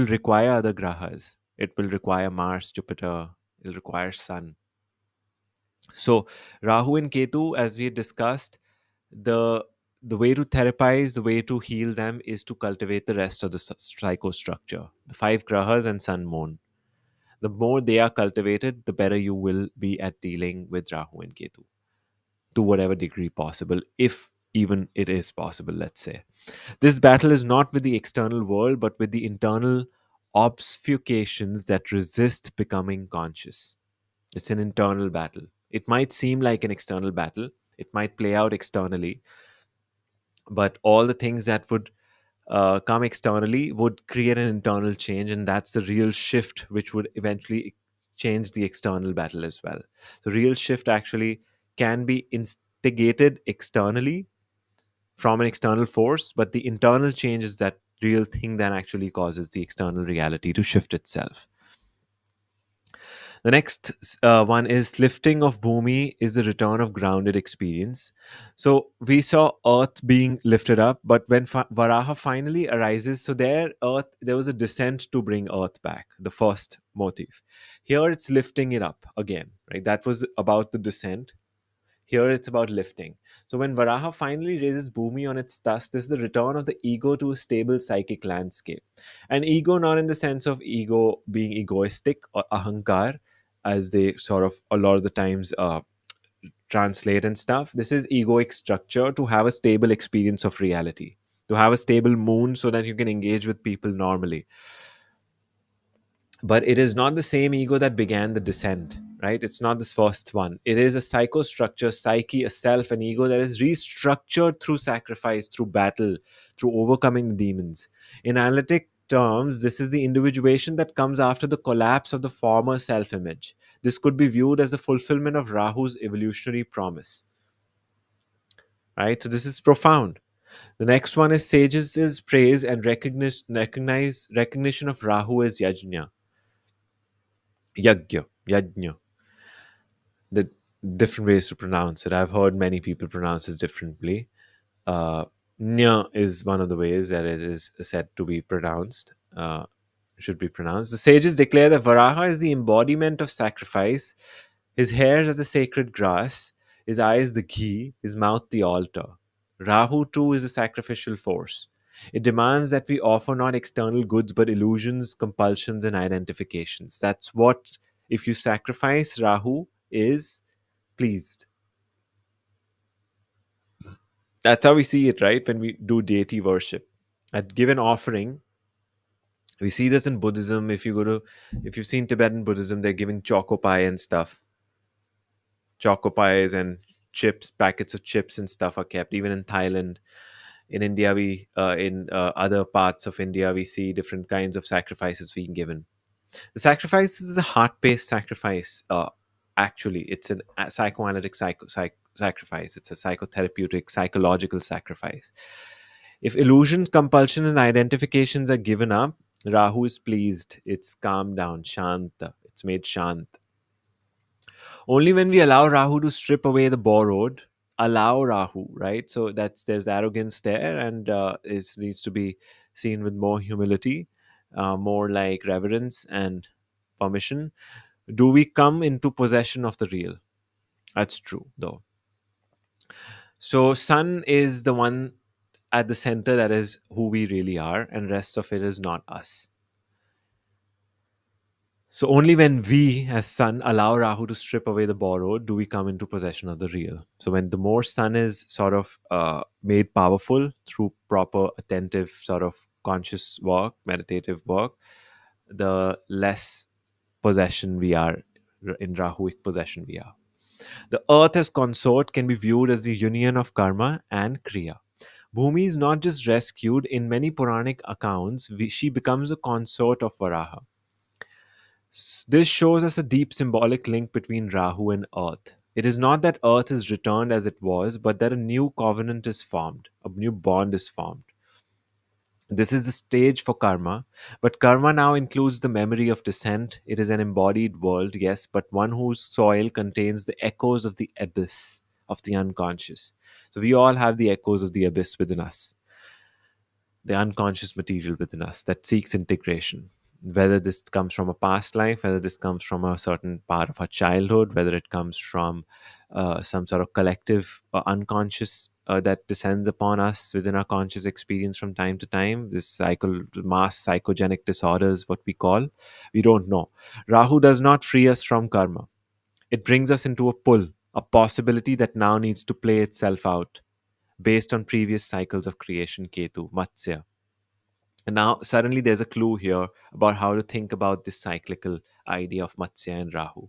require other grahas. It will require Mars, Jupiter, it'll require Sun. So Rahu and Ketu, as we discussed, the the way to therapize, the way to heal them is to cultivate the rest of the psychostructure, the five grahas and Sun Moon. The more they are cultivated, the better you will be at dealing with Rahu and Ketu to whatever degree possible, if even it is possible, let's say. This battle is not with the external world, but with the internal obfuscations that resist becoming conscious. It's an internal battle. It might seem like an external battle, it might play out externally, but all the things that would come externally would create an internal change, and that's the real shift which would eventually change the external battle as well. The real shift actually can be instigated externally from an external force, but the internal change is that real thing that actually causes the external reality to shift itself. The next one is lifting of Bhumi is the return of grounded experience. So we saw Earth being lifted up, but when Varaha finally arises, so there was a descent to bring Earth back, the first motif. Here it's lifting it up again, right? That was about the descent. Here it's about lifting. So when Varaha finally raises Bhumi on its tusk, this is the return of the ego to a stable psychic landscape. And ego, not in the sense of ego being egoistic or ahankar, as they sort of a lot of the times translate and stuff. This is egoic structure to have a stable experience of reality, to have a stable moon so that you can engage with people normally. But it is not the same ego that began the descent, right? It's not this first one. It is a psychostructure, psyche, a self, an ego that is restructured through sacrifice, through battle, through overcoming the demons. In analytic terms, this is the individuation that comes after the collapse of the former self image. This could be viewed as the fulfillment of Rahu's evolutionary promise, right? So this is profound. The next one is sages' praise and recognition of Rahu as yajna, the different ways to pronounce it. I've heard many people pronounce it differently. Uh, Nya is one of the ways that it is said to be pronounced, should be pronounced. The sages declare that Varaha is the embodiment of sacrifice, his hairs are the sacred grass, his eyes the ghee, his mouth the altar. Rahu too is a sacrificial force. It demands that we offer not external goods but illusions, compulsions, and identifications. That's what, if you sacrifice, Rahu is pleased. That's how we see it, right? When we do deity worship. At given offering, we see this in Buddhism. If you've seen Tibetan Buddhism, they're giving choco pie and stuff. Choco pies and chips, packets of chips and stuff are kept. Even in Thailand, in India, in other parts of India, we see different kinds of sacrifices being given. The sacrifice is a heart-based sacrifice. Actually, it's a psychoanalytic sacrifice. It's a psychotherapeutic, psychological sacrifice. If illusion, compulsion, and identifications are given up, Rahu is pleased. It's calmed down, shanta. It's made shant. Only when we allow Rahu to strip away the borrowed, allow Rahu, right? So there's arrogance there, and it needs to be seen with more humility, more like reverence and permission. Do we come into possession of the real? That's true, though. So sun is the one at the center that is who we really are, and rest of it is not us. So only when we, as sun, allow Rahu to strip away the borrowed, do we come into possession of the real. So when the more sun is sort of made powerful through proper, attentive, sort of conscious work, meditative work, the less possession we are in Rahuic possession we are. The earth as consort can be viewed as the union of karma and kriya. Bhumi is not just rescued. In many Puranic accounts, she becomes a consort of Varaha. This shows us a deep symbolic link between Rahu and Earth. It is not that Earth is returned as it was, but that a new covenant is formed, a new bond is formed. This is the stage for karma, but karma now includes the memory of descent. It is an embodied world, yes, but one whose soil contains the echoes of the abyss of the unconscious. So we all have the echoes of the abyss within us, the unconscious material within us that seeks integration. Whether this comes from a past life, whether this comes from a certain part of our childhood, whether it comes from some sort of collective unconscious that descends upon us within our conscious experience from time to time, this mass psychogenic disorders, what we call, we don't know. Rahu does not free us from karma. It brings us into a pull, a possibility that now needs to play itself out based on previous cycles of creation, Ketu, Matsya. And now suddenly there's a clue here about how to think about this cyclical idea of Matsya and Rahu.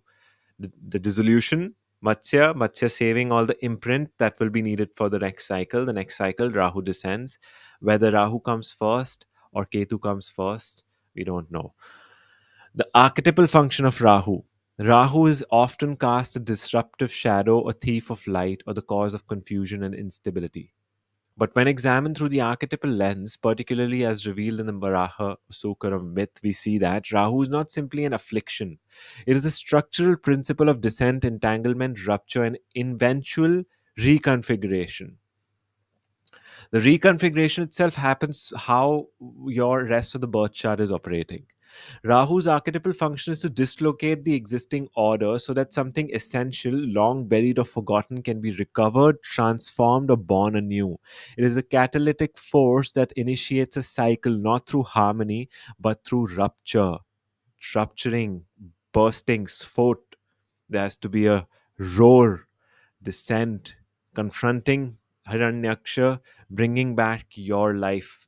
The dissolution, Matsya saving all the imprint that will be needed for the next cycle. The next cycle, Rahu descends. Whether Rahu comes first or Ketu comes first, we don't know. The archetypal function of Rahu. Rahu is often cast a disruptive shadow, a thief of light, or the cause of confusion and instability. But when examined through the archetypal lens, particularly as revealed in the Varāha Sukar of myth, we see that Rahu is not simply an affliction. It is a structural principle of descent, entanglement, rupture, and eventual reconfiguration. The reconfiguration itself happens how your rest of the birth chart is operating. Rahu's archetypal function is to dislocate the existing order so that something essential, long buried or forgotten, can be recovered, transformed, or born anew. It is a catalytic force that initiates a cycle not through harmony but through rupture, rupturing, bursting, spot. There has to be a roar, descent, confronting Hiranyaksha, bringing back your life,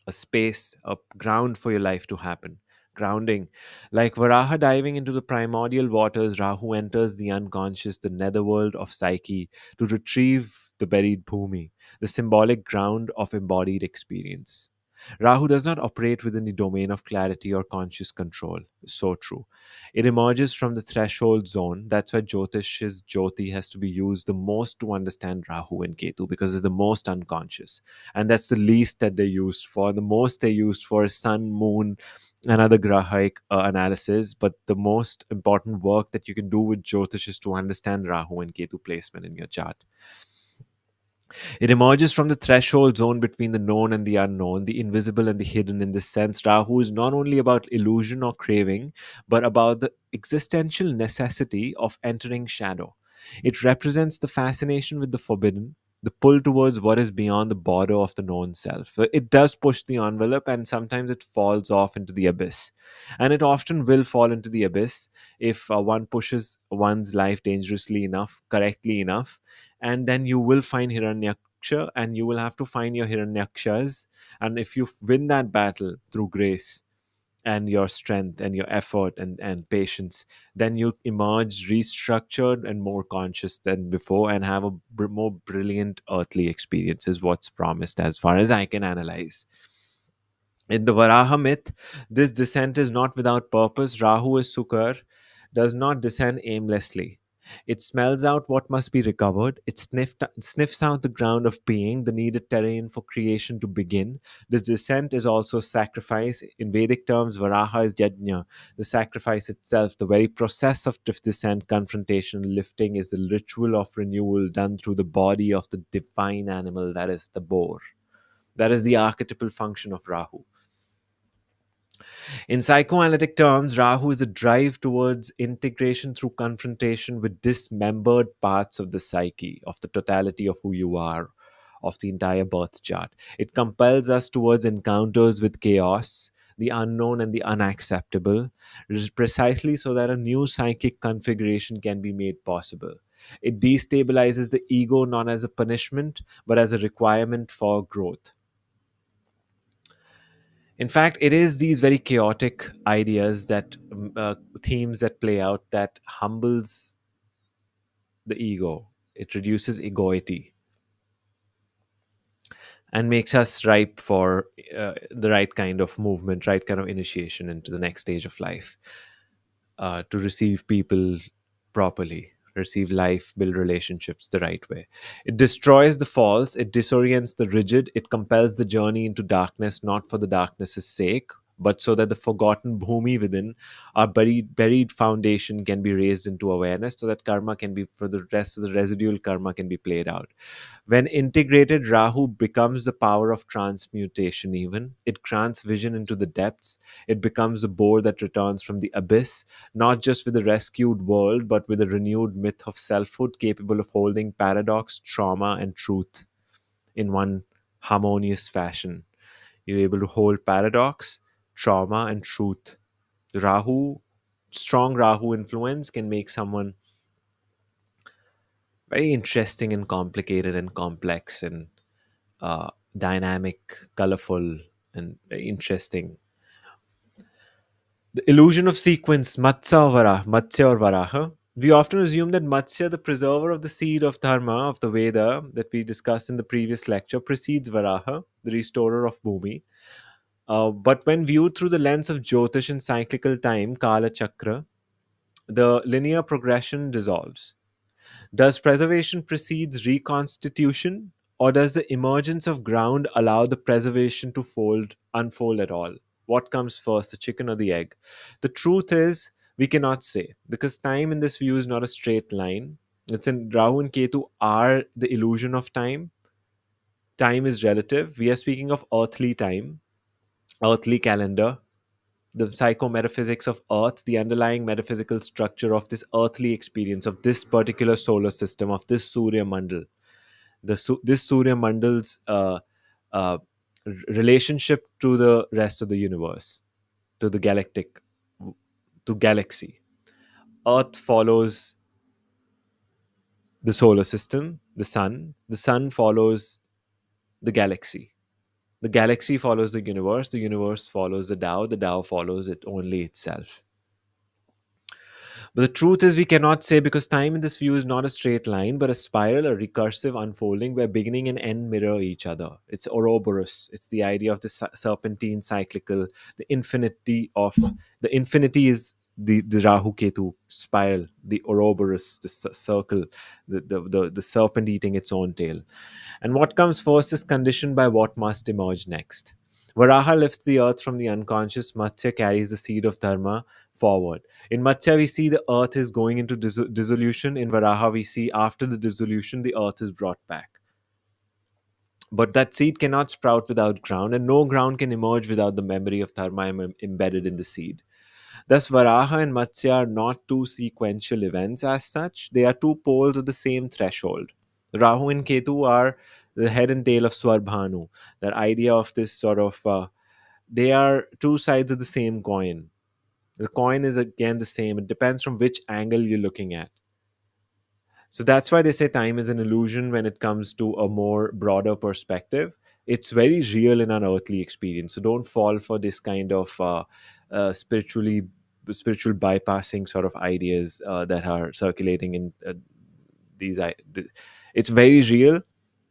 a space, a ground for your life to happen. Grounding. Like Varaha diving into the primordial waters, Rahu enters the unconscious, the netherworld of psyche, to retrieve the buried Bhumi, the symbolic ground of embodied experience. Rahu does not operate within the domain of clarity or conscious control. So true. It emerges from the threshold zone. That's why Jyotish's Jyoti has to be used the most to understand Rahu and Ketu, because it's the most unconscious. And that's the least that they're used for. The most they're used for is sun, moon, and other grahic analysis. But the most important work that you can do with Jyotish is to understand Rahu and Ketu placement in your chart. It emerges from the threshold zone between the known and the unknown, the invisible and the hidden. In this sense, Rahu is not only about illusion or craving, but about the existential necessity of entering shadow. It represents the fascination with the forbidden, the pull towards what is beyond the border of the known self. So it does push the envelope, and sometimes it falls off into the abyss. And it often will fall into the abyss if one pushes one's life dangerously enough, correctly enough, and then you will find Hiranyaksha, and you will have to find your Hiranyakshas. And if you win that battle through grace and your strength and your effort and patience, then you emerge restructured and more conscious than before and have a more brilliant earthly experience, is what's promised as far as I can analyze. In the Varaha myth, this descent is not without purpose. Rahu is Sukar, does not descend aimlessly. It smells out what must be recovered. It sniffs out the ground of being, the needed terrain for creation to begin. This descent is also sacrifice. In Vedic terms, Varaha is yajna, the sacrifice itself. The very process of descent, confrontation, lifting is the ritual of renewal done through the body of the divine animal, that is the boar. That is the archetypal function of Rahu. In psychoanalytic terms, Rahu is a drive towards integration through confrontation with dismembered parts of the psyche, of the totality of who you are, of the entire birth chart. It compels us towards encounters with chaos, the unknown, and the unacceptable, precisely so that a new psychic configuration can be made possible. It destabilizes the ego not as a punishment, but as a requirement for growth. In fact, it is these very chaotic ideas that themes that play out that humbles the ego. It reduces egoity and makes us ripe for the right kind of movement, right kind of initiation into the next stage of life, to receive people properly, receive life, build relationships the right way. It destroys the false, it disorients the rigid, it compels the journey into darkness, not for the darkness's sake, but so that the forgotten bhumi within, our buried foundation, can be raised into awareness, so that karma can be, for the rest of the residual karma, can be played out. When integrated, Rahu becomes the power of transmutation, even. It grants vision into the depths. It becomes a boar that returns from the abyss, not just with a rescued world, but with a renewed myth of selfhood capable of holding paradox, trauma, and truth in one harmonious fashion. You're able to hold paradox, trauma, and truth. Rahu, strong Rahu influence can make someone very interesting and complicated and complex and dynamic, colorful, and very interesting. The illusion of sequence, Matsya or Varaha. We often assume that Matsya, the preserver of the seed of Dharma, of the Veda that we discussed in the previous lecture, precedes Varaha, the restorer of Bhumi. But when viewed through the lens of Jyotish and cyclical time, Kala Chakra, the linear progression dissolves. Does preservation precedes reconstitution, or does the emergence of ground allow the preservation to unfold at all? What comes first, the chicken or the egg? The truth is, we cannot say, because time in this view is not a straight line. It's in Rahu and Ketu are the illusion of time. Time is relative. We are speaking of earthly time, earthly calendar, the psychometaphysics of Earth, the underlying metaphysical structure of this earthly experience, of this particular solar system, of this Surya Mandal. This Surya Mandal's uh, relationship to the rest of the universe, to the galactic, to galaxy. Earth follows the solar system, the sun. The sun follows the galaxy. The galaxy follows the universe follows the Tao follows it only itself. But the truth is, we cannot say, because time in this view is not a straight line, but a spiral, a recursive unfolding where beginning and end mirror each other. It's Ouroboros. It's the idea of the serpentine cyclical, the infinity is the Rahu-Ketu spiral, the Ouroboros, the circle, the serpent eating its own tail. And what comes first is conditioned by what must emerge next. Varaha lifts the earth from the unconscious. Matsya carries the seed of dharma forward. In Matsya, we see the earth is going into dissolution. In Varaha, we see after the dissolution, the earth is brought back. But that seed cannot sprout without ground, and no ground can emerge without the memory of dharma embedded in the seed. Thus, Varaha and Matsya are not two sequential events as such, they are two poles of the same threshold. Rahu and Ketu are the head and tail of Swarbhanu, that idea of this sort of, they are two sides of the same coin. The coin is again the same, it depends from which angle you're looking at. So that's why they say time is an illusion when it comes to a more broader perspective. It's very real in an earthly experience. So don't fall for this kind of spiritual bypassing sort of ideas that are circulating in it's very real,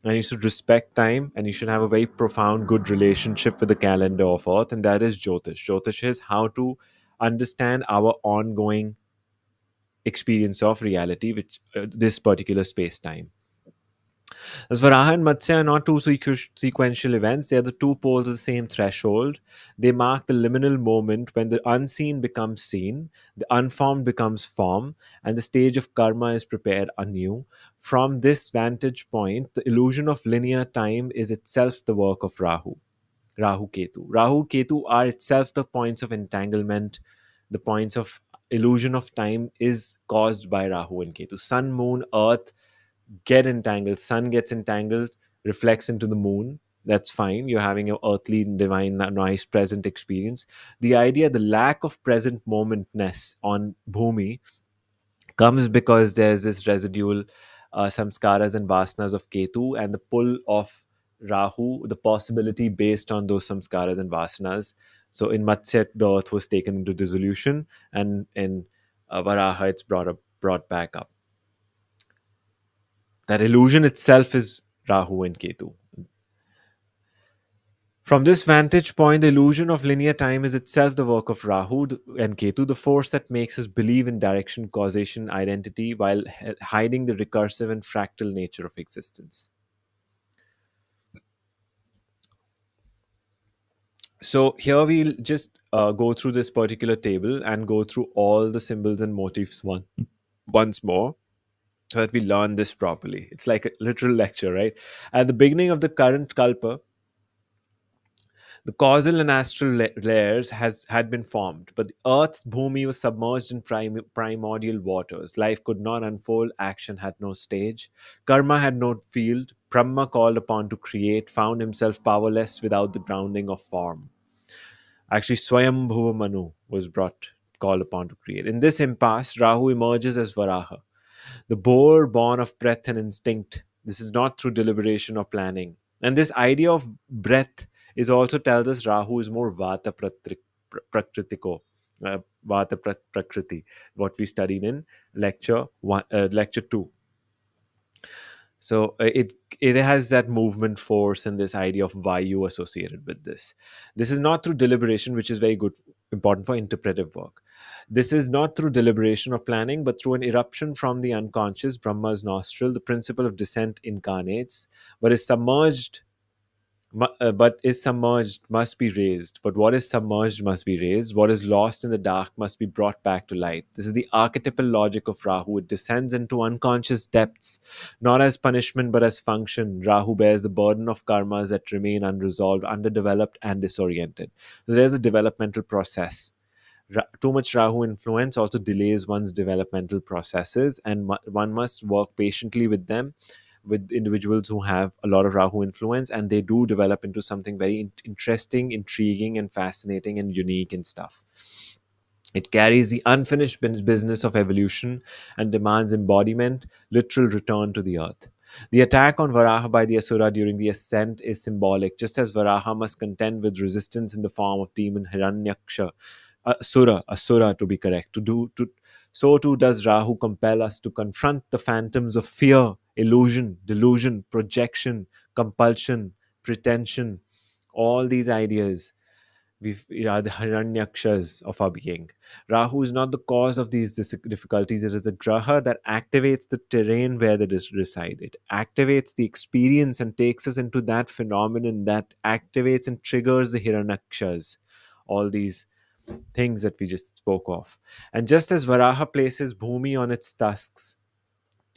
and you should respect time, and you should have a very profound good relationship with the calendar of Earth, and that is Jyotish is how to understand our ongoing experience of reality, which this particular space time. As Varaha and Matsya are not two sequential events, they are the two poles of the same threshold. They mark the liminal moment when the unseen becomes seen, the unformed becomes form, and the stage of karma is prepared anew. From this vantage point, the illusion of linear time is itself the work of Rahu-Ketu. Rahu-Ketu are itself the points of entanglement, the points of illusion of time is caused by Rahu and Ketu. Sun, moon, earth get entangled. Sun gets entangled, reflects into the moon. That's fine. You're having an earthly, divine, nice present experience. The idea, the lack of present momentness on Bhumi comes because there's this residual samskaras and vasanas of Ketu and the pull of Rahu, the possibility based on those samskaras and vasanas. So in Matsya, the earth was taken into dissolution, and in Varaha, it's brought back up. That illusion itself is Rahu and Ketu. From this vantage point, the illusion of linear time is itself the work of Rahu and Ketu, the force that makes us believe in direction, causation, identity, while hiding the recursive and fractal nature of existence. So here we'll just go through this particular table and go through all the symbols and motifs once more, so that we learn this properly. It's like a literal lecture, right? At the beginning of the current kalpa, the causal and astral layers had been formed, but the Earth's Bhumi was submerged in primordial waters. Life could not unfold, action had no stage, karma had no field. Brahma, called upon to create, found himself powerless without the grounding of form. Actually, Swayambhuva Manu was called upon to create. In this impasse, Rahu emerges as Varaha, the boar born of breath and instinct. This is not through deliberation or planning. And this idea of breath is also tells us Rahu is more Vata Prakritiko, Vata Prakriti, what we studied in lecture 2. So it has that movement force and this idea of vayu associated with this. This is not through deliberation, which is very good, important for interpretive work. This is not through deliberation or planning, but through an eruption from the unconscious, Brahma's nostril. The principle of descent incarnates, but is submerged but is submerged must be raised. But what is submerged must be raised. What is lost in the dark must be brought back to light. This is the archetypal logic of Rahu. It descends into unconscious depths, not as punishment but as function. Rahu bears the burden of karmas that remain unresolved, underdeveloped, and disoriented. So there's a developmental process. Too much Rahu influence also delays one's developmental processes, and one must work patiently with them, with individuals who have a lot of Rahu influence, and they do develop into something very interesting, intriguing, and fascinating and unique and stuff. It carries the unfinished business of evolution and demands embodiment, literal return to the earth. The attack on Varaha by the Asura during the ascent is symbolic, just as Varaha must contend with resistance in the form of demon Hiranyaksha, Asura to be correct. So too does Rahu compel us to confront the phantoms of fear, illusion, delusion, projection, compulsion, pretension, all these ideas. We are the Hiranyakshas of our being. Rahu is not the cause of these difficulties. It is a graha that activates the terrain where they reside. It activates the experience and takes us into that phenomenon that activates and triggers the Hiranyakshas. All these things that we just spoke of. And just as Varaha places Bhumi on its tusks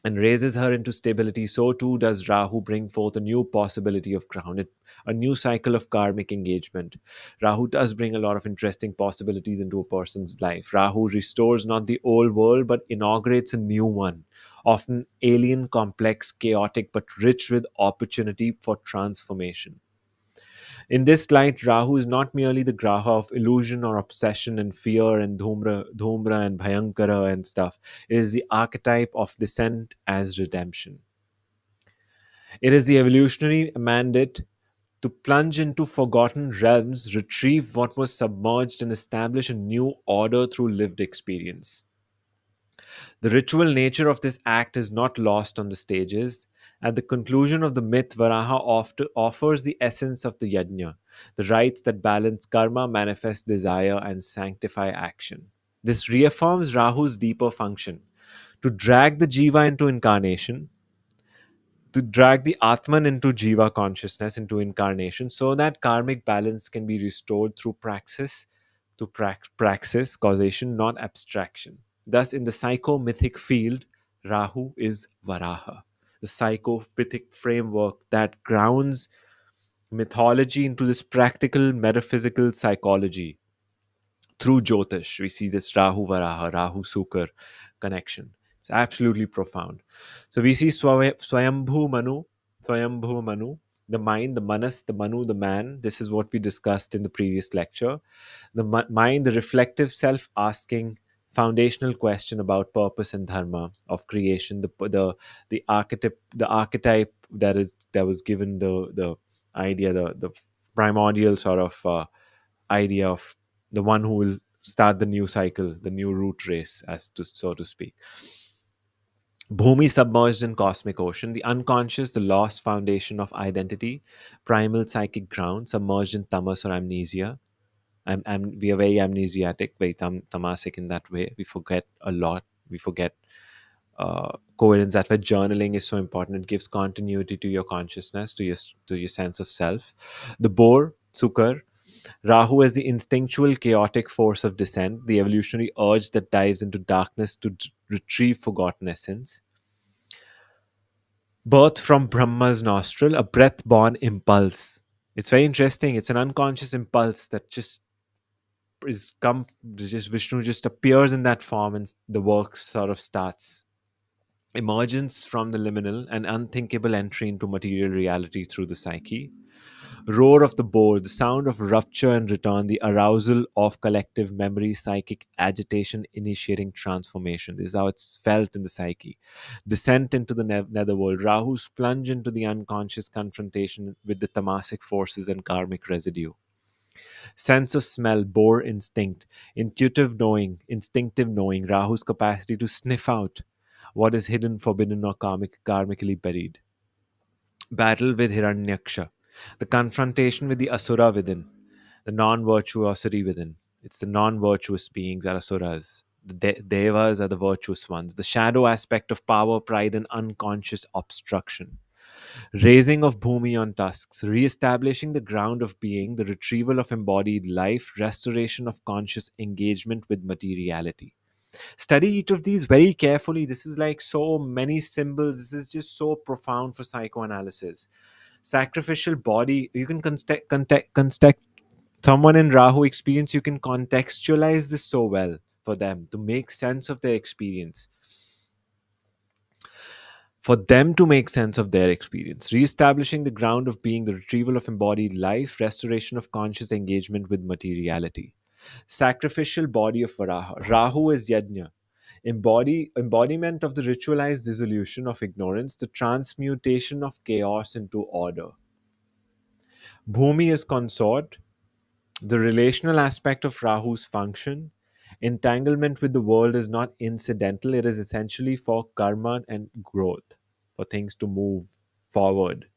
and raises her into stability, so too does Rahu bring forth a new possibility of ground, a new cycle of karmic engagement. Rahu does bring a lot of interesting possibilities into a person's life. Rahu restores not the old world but inaugurates a new one, often alien, complex, chaotic, but rich with opportunity for transformation. In this light, Rahu is not merely the graha of illusion or obsession and fear and dhumra and bhayankara and stuff. It is the archetype of descent as redemption. It is the evolutionary mandate to plunge into forgotten realms, retrieve what was submerged, and establish a new order through lived experience. The ritual nature of this act is not lost on the stages. At the conclusion of the myth, Varaha offers the essence of the yajna, the rites that balance karma, manifest desire, and sanctify action. This reaffirms Rahu's deeper function to drag the jiva into incarnation, to drag the Atman into Jiva consciousness, into incarnation, so that karmic balance can be restored through praxis, praxis, causation, not abstraction. Thus, in the psychomythic field, Rahu is Varaha, the psychomythic framework that grounds mythology into this practical metaphysical psychology. Through Jyotish, we see this Rahu Varaha, Rahu Sukar connection. It's absolutely profound. So we see Swayambhu Manu, the mind, the manas, the Manu, the man. This is what we discussed in the previous lecture. The mind, the reflective self asking foundational question about purpose and dharma of creation, the archetype that was given the idea, the primordial sort of idea of the one who will start the new cycle, the new root race, as to so to speak. Bhumi submerged in cosmic ocean, the unconscious, the lost foundation of identity, primal psychic ground, submerged in tamas or amnesia. We are very amnesiatic, very tamasic in that way. We forget a lot. We forget coherence. That's why journaling is so important. It gives continuity to your consciousness, to your sense of self. The boar, sukar, Rahu as the instinctual, chaotic force of descent, the evolutionary urge that dives into darkness to retrieve forgotten essence. Birth from Brahma's nostril, a breath born impulse. It's very interesting. It's an unconscious impulse that just Vishnu just appears in that form and the work sort of starts. Emergence from the liminal, an unthinkable entry into material reality through the psyche. Roar of the boar, the sound of rupture and return, the arousal of collective memory, psychic agitation, initiating transformation. This is how it's felt in the psyche. Descent into the netherworld, Rahu's plunge into the unconscious confrontation with the tamasic forces and karmic residue. Sense of smell, boar instinct, instinctive knowing, Rahu's capacity to sniff out what is hidden, forbidden, or karmically buried. battle with Hiranyaksha, the confrontation with the asura within, the non-virtuosity within. It's the non-virtuous beings are asuras. The devas are the virtuous ones. The shadow aspect of power, pride, and unconscious obstruction. Raising of Bhūmi on tusks, re-establishing the ground of being, the retrieval of embodied life, restoration of conscious engagement with materiality. Study each of these very carefully. This is like so many symbols. This is just so profound for psychoanalysis. Sacrificial body, you can someone in Rahu experience, you can contextualize this so well for them to make sense of their experience. For them to make sense of their experience, re-establishing the ground of being, the retrieval of embodied life, restoration of conscious engagement with materiality. Sacrificial body of Varaha. Rahu is Yajna, embodiment of the ritualized dissolution of ignorance, the transmutation of chaos into order. Bhumi is consort, the relational aspect of Rahu's function. Entanglement with the world is not incidental, it is essentially for karma and growth, for things to move forward,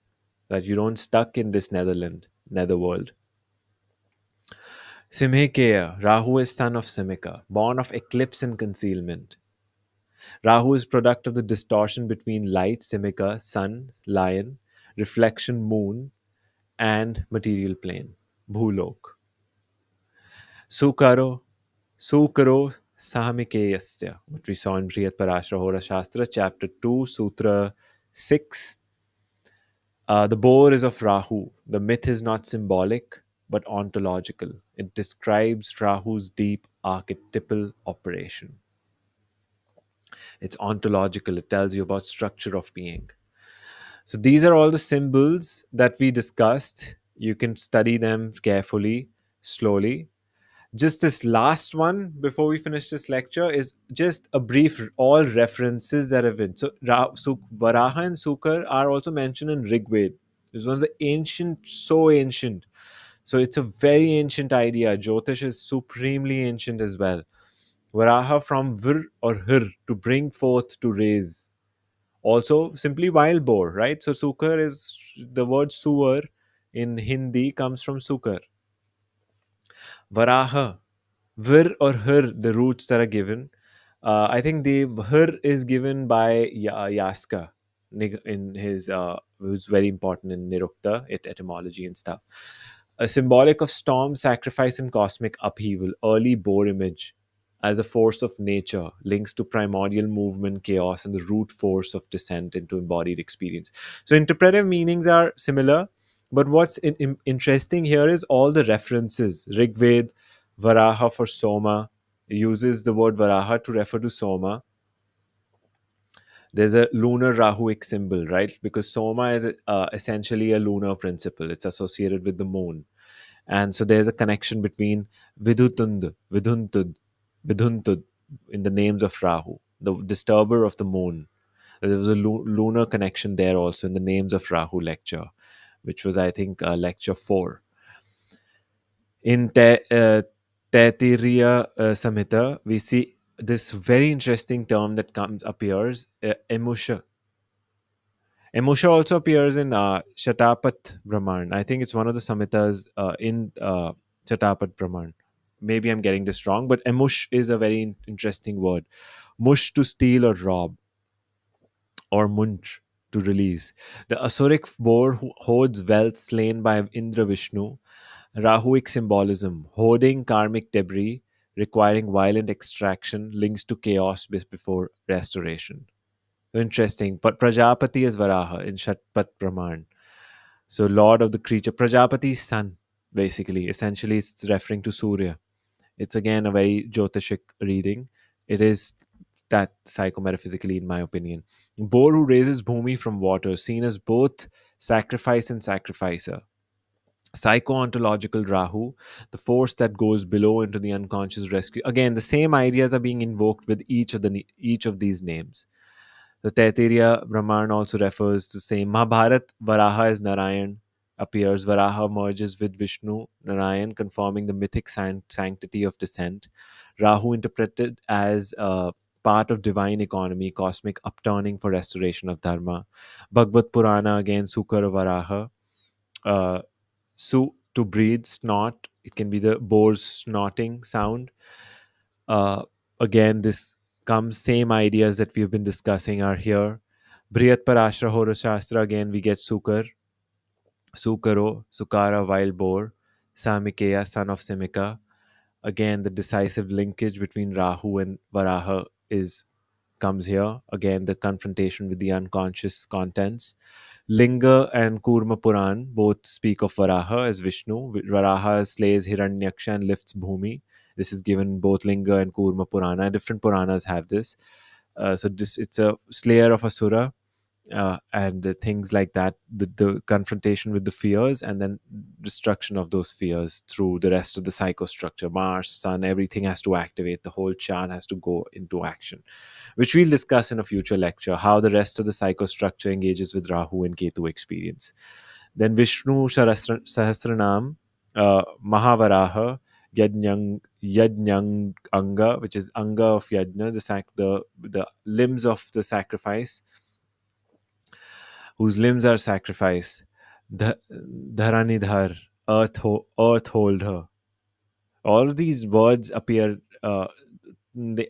that you don't stuck in this netherworld. Simhikeya, Rahu is son of Simika, born of eclipse and concealment. Rahu is product of the distortion between light, Simika, sun, lion, reflection, moon, and material plane, Bhulok. Sukaro, Sukaro Sahamikeyasya, what we saw in Brihad Parashara Hora Shastra, chapter 2, Sutra 6. The boar is of Rahu. The myth is not symbolic, but ontological. It describes Rahu's deep archetypal operation. It's ontological. It tells you about structure of being. So these are all the symbols that we discussed. You can study them carefully, slowly. Just this last one before we finish this lecture is just a brief, all references that have been. So, Varaha and Sukar are also mentioned in Rig Veda. It's one of the ancient, so ancient. So it's a very ancient idea. Jyotish is supremely ancient as well. Varaha from Vir or Hir, to bring forth, to raise. Also, simply wild boar, right? So Sukar is the word Suvar in Hindi comes from Sukar. Varaha, Vir or Hir, the roots that are given. I think the Hir is given by Yaska in his, who's very important in Nirukta, etymology and stuff. A symbolic of storm, sacrifice, and cosmic upheaval. Early boar image as a force of nature, links to primordial movement, chaos, and the root force of descent into embodied experience. So interpretive meanings are similar, but what's interesting here is all the references. Rig Veda, Varaha for Soma, uses the word Varaha to refer to Soma. There's a lunar Rahuic symbol, right? Because Soma is essentially a lunar principle. It's associated with the moon. And so there's a connection between Vidutund, Viduntud, Viduntud in the names of Rahu, the disturber of the moon. There was a lunar connection there also in the names of Rahu lecture, which was, I think, lecture 4. In Taittiriya Samhita, we see this very interesting term that appears, emusha. Emusha also appears in Shatapat Brahman. I think it's one of the Samhitas in Shatapat Brahman. Maybe I'm getting this wrong, but emush is a very interesting word. Mush, to steal or rob, or munch, to release. The Asuric boar who hoards wealth slain by Indra Vishnu. Rahuic symbolism, hoarding karmic debris, requiring violent extraction, links to chaos before restoration. Interesting. But Prajapati is Varaha in Shatpat Brahman. So, Lord of the creature. Prajapati's son, basically. Essentially, it's referring to Surya. It's again a very Jyotishic reading. It is that psychometaphysically, in my opinion. Boar who raises Bhumi from water, seen as both sacrifice and sacrificer. Psycho-ontological Rahu, the force that goes below into the unconscious rescue. Again, the same ideas are being invoked with each of these names. The Taittiriya Brahman also refers to same. Mahabharat, Varaha is Narayan, appears. Varaha merges with Vishnu, Narayan, confirming the mythic sanctity of descent. Rahu interpreted as part of divine economy, cosmic upturning for restoration of dharma. Bhagavad Purana, again, Sukara Varaha. To breathe, snort. It can be the boar's snorting sound. Uh, Again, this comes, same ideas that we've been discussing are here. Briyat Parashara Hora Shastra, again, we get Sukar. Sukaro, Sukara, wild boar. Samikeya, son of Simika. Again, the decisive linkage between Rahu and Varaha is comes here. Again, the confrontation with the unconscious contents. Linga and Kurma Puran both speak of Varaha as Vishnu. Varaha slays Hiranyaksha and lifts Bhumi. This is given in both Linga and Kurma Purana. Different Puranas have this. It's a slayer of Asura, and things like that. The confrontation with the fears and then destruction of those fears through the rest of the psychostructure. Mars, Sun, everything has to activate. The whole chart has to go into action, which we'll discuss in a future lecture, how the rest of the psychostructure engages with Rahu and Ketu experience. Then Vishnu Sahasranam, Mahavaraha, Yajñang Anga, which is Anga of Yajna, the limbs of the sacrifice, whose limbs are sacrificed. Dharanidhar, earth holder. All of these words appear.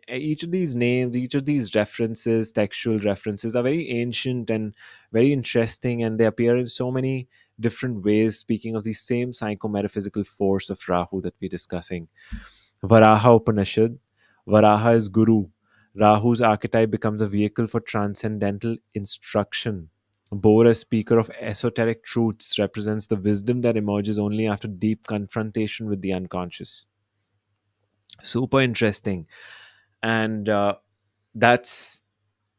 Each of these names, each of these references, textual references, are very ancient and very interesting, and they appear in so many different ways, speaking of the same psychometaphysical force of Rahu that we're discussing. Varaha Upanishad. Varaha is Guru. Rahu's archetype becomes a vehicle for transcendental instruction. Boar, a speaker of esoteric truths, represents the wisdom that emerges only after deep confrontation with the unconscious. Super interesting. And that's,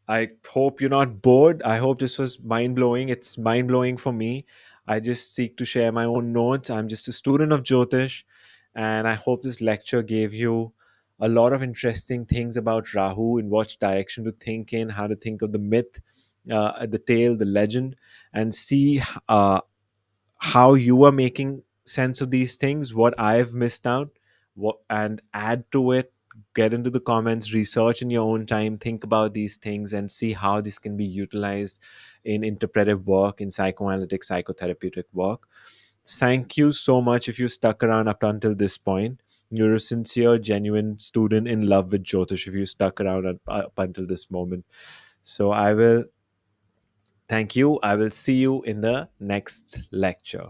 I hope you're not bored. I hope this was mind blowing. It's mind blowing for me. I just seek to share my own notes. I'm just a student of Jyotish, and I hope this lecture gave you a lot of interesting things about Rahu, in what direction to think in, how to think of the myth, the tale, the legend, and see how you are making sense of these things, what I've missed out, and add to it. Get into the comments, research in your own time, think about these things, and see how this can be utilized in interpretive work, in psychoanalytic, psychotherapeutic work. Thank you so much if you stuck around up until this point. You're a sincere, genuine student in love with Jyotish if you stuck around up until this moment. So I will thank you. I will see you in the next lecture.